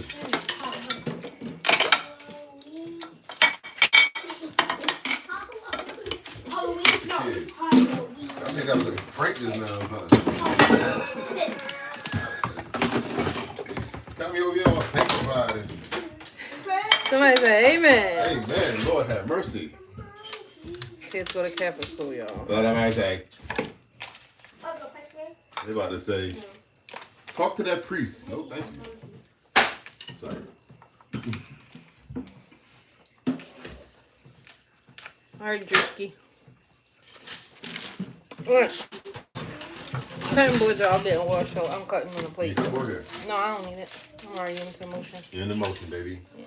Speaker 4: I think I was like practice now. Got me over here all sanctified.
Speaker 2: Somebody say amen.
Speaker 4: Amen. Lord have mercy.
Speaker 2: Kids go to Catholic school, y'all.
Speaker 4: Lord have mercy. They about to say, talk to that priest. No, thank you. Sorry.
Speaker 2: All right, Drewski. What? Cutting boards are all getting washed, so I'm cutting on the plate.
Speaker 4: Come over here.
Speaker 2: No, I don't need it. I'm already into motion.
Speaker 4: You're in the motion, baby.
Speaker 2: Yeah.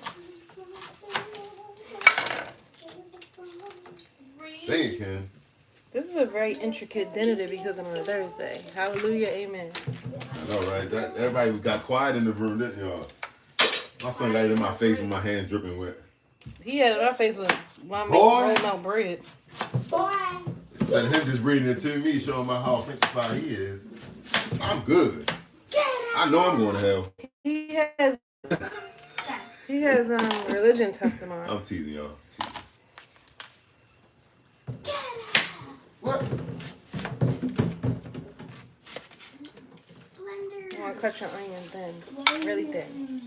Speaker 4: Say it, Ken.
Speaker 2: This is a very intricate dinner to be cooking on a Thursday. Hallelujah, amen.
Speaker 4: I know, right? That everybody got quiet in the room, didn't y'all? My son got it in my face with my hands dripping wet.
Speaker 2: He had it in my face when I made
Speaker 4: Boy.
Speaker 2: rolling out bread.
Speaker 4: Instead of him just reading it to me, showing my how sanctified he is, I'm good. I know I'm going to hell.
Speaker 2: He has religion testimony.
Speaker 4: I'm teasing y'all. What?
Speaker 2: You want to cut your onion thin, really thin.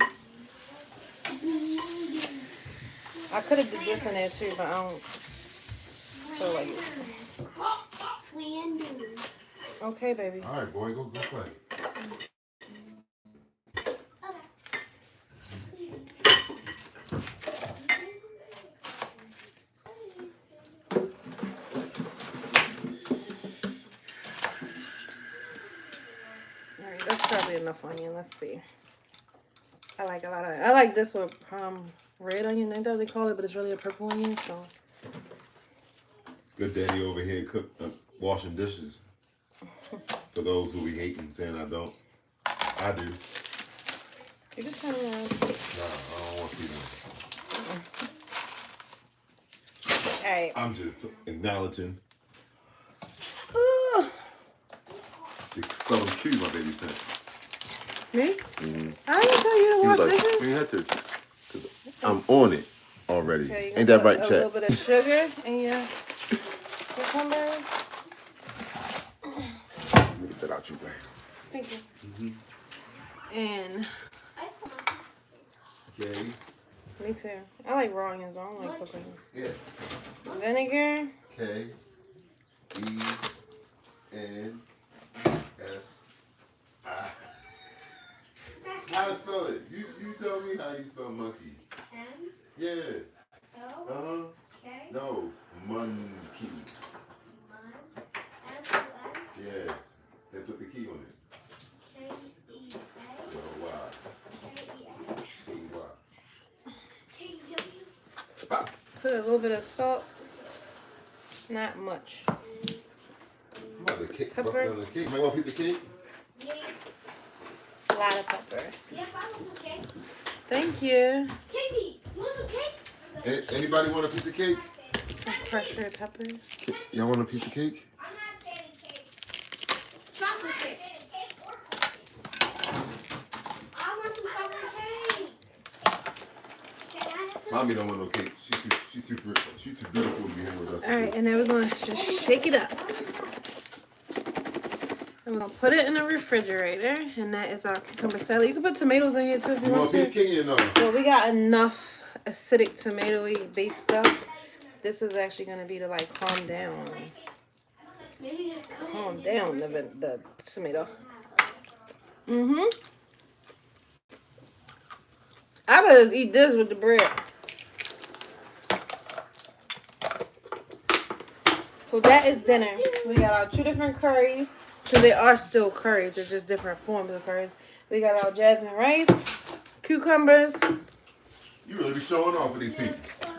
Speaker 2: I could have did this in there too, but I don't feel like it. Okay, baby.
Speaker 4: All right, boy, go play.
Speaker 2: Alright, that's probably enough onion. Let's see. I like this with red onion. I think that's what they call it, but it's really a purple onion. So
Speaker 4: Good daddy over here washing dishes. For those who be hating, saying I don't. I do.
Speaker 2: you just kind of.
Speaker 4: Nah, I don't want to see them.
Speaker 2: Alright.
Speaker 4: I'm just acknowledging the subtle cue my baby sent.
Speaker 2: Me?
Speaker 4: Mm-hmm.
Speaker 2: I didn't tell you to
Speaker 4: He
Speaker 2: wash
Speaker 4: was like,
Speaker 2: dishes.
Speaker 4: you had to. 'Cause I'm on it already.
Speaker 2: Okay,
Speaker 4: Ain't that right,
Speaker 2: a
Speaker 4: Chat?
Speaker 2: little bit of sugar in your cucumbers.
Speaker 4: Let me get that out your way.
Speaker 2: Thank you.
Speaker 4: Mm-hmm.
Speaker 2: And
Speaker 4: Okay.
Speaker 2: me too. I like raw onions. I don't like cooked onions.
Speaker 4: Yeah.
Speaker 2: Vinegar.
Speaker 4: K E N S I. How to spell it? You tell me how you spell monkey.
Speaker 5: M
Speaker 4: Yeah.
Speaker 5: O K
Speaker 4: No. Monkey.
Speaker 5: M
Speaker 4: Yeah. They put the key on it.
Speaker 5: K E A
Speaker 4: Well, why?
Speaker 5: K E A K W.
Speaker 4: Pop.
Speaker 2: Put a little bit of salt. Not much.
Speaker 4: I'm about to cake.
Speaker 2: Pepper.
Speaker 4: Bust down the cake. Might want to piece of cake?
Speaker 5: Yeah.
Speaker 2: A lot of pepper.
Speaker 5: Yep, I want some cake.
Speaker 2: Thank you.
Speaker 5: Katie, you want some cake?
Speaker 4: Anybody want a piece of cake?
Speaker 2: Some crushed red peppers.
Speaker 4: Y'all want a piece of cake?
Speaker 5: I'm not saying cake. Chocolate cake. I want some chocolate cake. Can I have some?
Speaker 4: Mommy don't want no cake. She's too beautiful to be here with us.
Speaker 2: All right, and then we're going to just shake it up. I'm going to put it in the refrigerator, and that is our cucumber salad. You can put tomatoes in here too if you
Speaker 4: You
Speaker 2: want
Speaker 4: want a piece of
Speaker 2: to.
Speaker 4: cake? No.
Speaker 2: Well, we got enough acidic tomato-y based stuff. This is actually going to be to like calm down
Speaker 5: Maybe just
Speaker 2: the tomato. I better eat this with the bread. So that is dinner. We got our 2 different curries. Because they are still curries. They're just different forms of curries. We got our jasmine rice, cucumbers.
Speaker 4: You really be showing off for these people.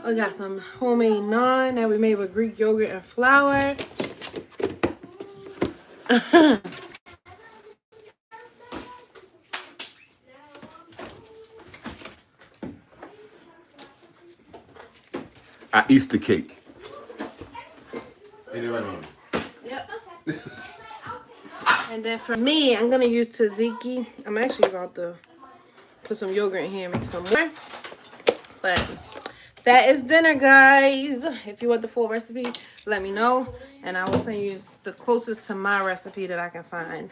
Speaker 2: We got some homemade naan that we made with Greek yogurt and flour.
Speaker 4: I Easter cake. Ain't it right, Mom?
Speaker 2: Yep. And then for me, I'm gonna use tzatziki. I'm actually about to put some yogurt in here and make some more. But that is dinner, guys. If you want the full recipe, let me know. And I will send you the closest to my recipe that I can find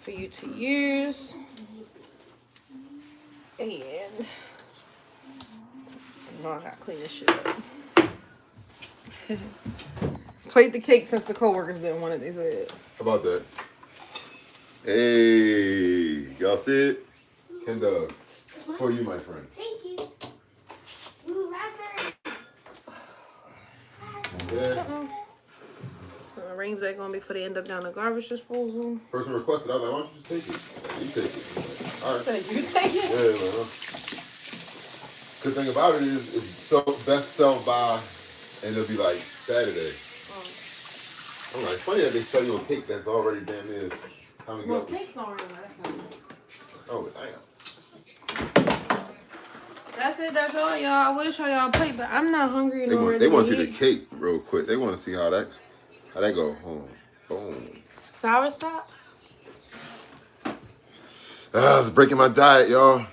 Speaker 2: for you to use. And I know I gotta clean this shit up. Plate the cake since the co-workers didn't want it, they said.
Speaker 4: How about that? Hey, y'all see it? Kendall, for you, my friend.
Speaker 5: Thank you. Ooh, raspberry.
Speaker 4: Yeah.
Speaker 2: Rain's back on before they end up down the garbage disposal.
Speaker 4: Person requested. I was like, why don't you just take it? You take it. All right.
Speaker 2: So you take it?
Speaker 4: Yeah, man. Good thing about it is it's so best sell by, and it'll be like Saturday. I'm like, funny that they sell you a cake that's already damn near time to go.
Speaker 2: Well, cake's not really nice.
Speaker 4: Oh, damn.
Speaker 2: That's it. That's all, y'all. I will show y'all a plate, but I'm not hungry
Speaker 4: They
Speaker 2: and
Speaker 4: want,
Speaker 2: ready
Speaker 4: they want
Speaker 2: to
Speaker 4: to see the
Speaker 2: eat.
Speaker 4: cake real quick. They want to see how that go. Boom.
Speaker 2: Sour stop?
Speaker 4: It's breaking my diet, y'all.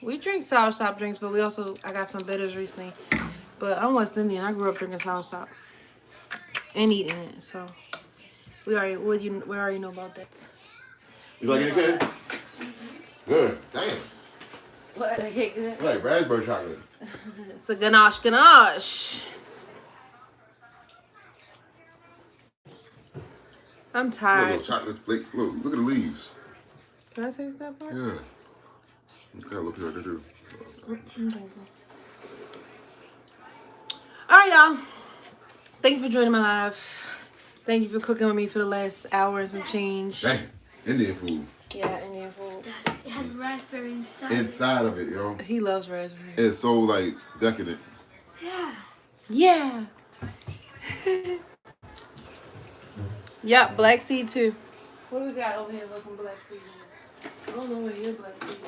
Speaker 2: We drink sour stop drinks, but I got some bitters recently. But I'm West Indian. I grew up drinking sour stop and eating it, so we already know about that.
Speaker 4: You like it good? Good. Damn.
Speaker 2: What the cake is it?
Speaker 4: I like raspberry chocolate.
Speaker 2: It's a ganache. I'm
Speaker 4: Look,
Speaker 2: tired.
Speaker 4: little chocolate flakes. Look at the leaves.
Speaker 2: Can I taste that part?
Speaker 4: Yeah. Okay, look here, too.
Speaker 2: All right, y'all. Thank you for joining my live. Thank you for cooking with me for the last hour and some change.
Speaker 4: Damn. Indian food.
Speaker 2: Yeah, Indian food.
Speaker 5: It has raspberry inside.
Speaker 4: Inside of it, yo.
Speaker 2: He loves raspberry.
Speaker 4: It's so, like, decadent.
Speaker 2: Yeah. Yep, black seed too. What do we got over here for some black seed? I don't know where your black seed is.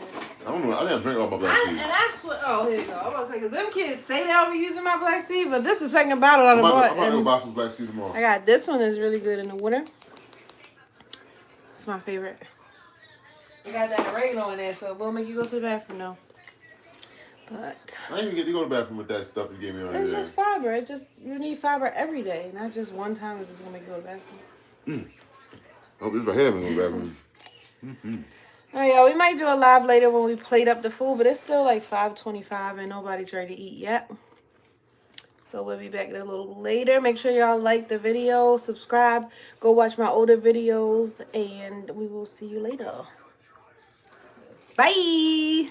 Speaker 4: I don't know. I didn't drink all my black
Speaker 2: And
Speaker 4: tea.
Speaker 2: that's what. Oh, here you go. I'm about to say, because them kids say they don't be using my black seed, but this is the second bottle I
Speaker 4: I'm
Speaker 2: bought.
Speaker 4: about to go buy some black tea tomorrow.
Speaker 2: I got this one is really good in the water. It's my favorite. You got that oregano in there, so it will make you go to the bathroom though. But
Speaker 4: I didn't even get to go to the bathroom with that stuff you gave me on
Speaker 2: it's
Speaker 4: there.
Speaker 2: just fiber. You need fiber every day, not just one time. It's just gonna make you go to the bathroom.
Speaker 4: Oh, this right here, I'm going to go to the bathroom.
Speaker 2: Oh yeah, we might do a live later when we plate up the food, but it's still like 5:25 and nobody's ready to eat yet. So we'll be back a little later. Make sure y'all like the video, subscribe, go watch my older videos, and we will see you later. Bye.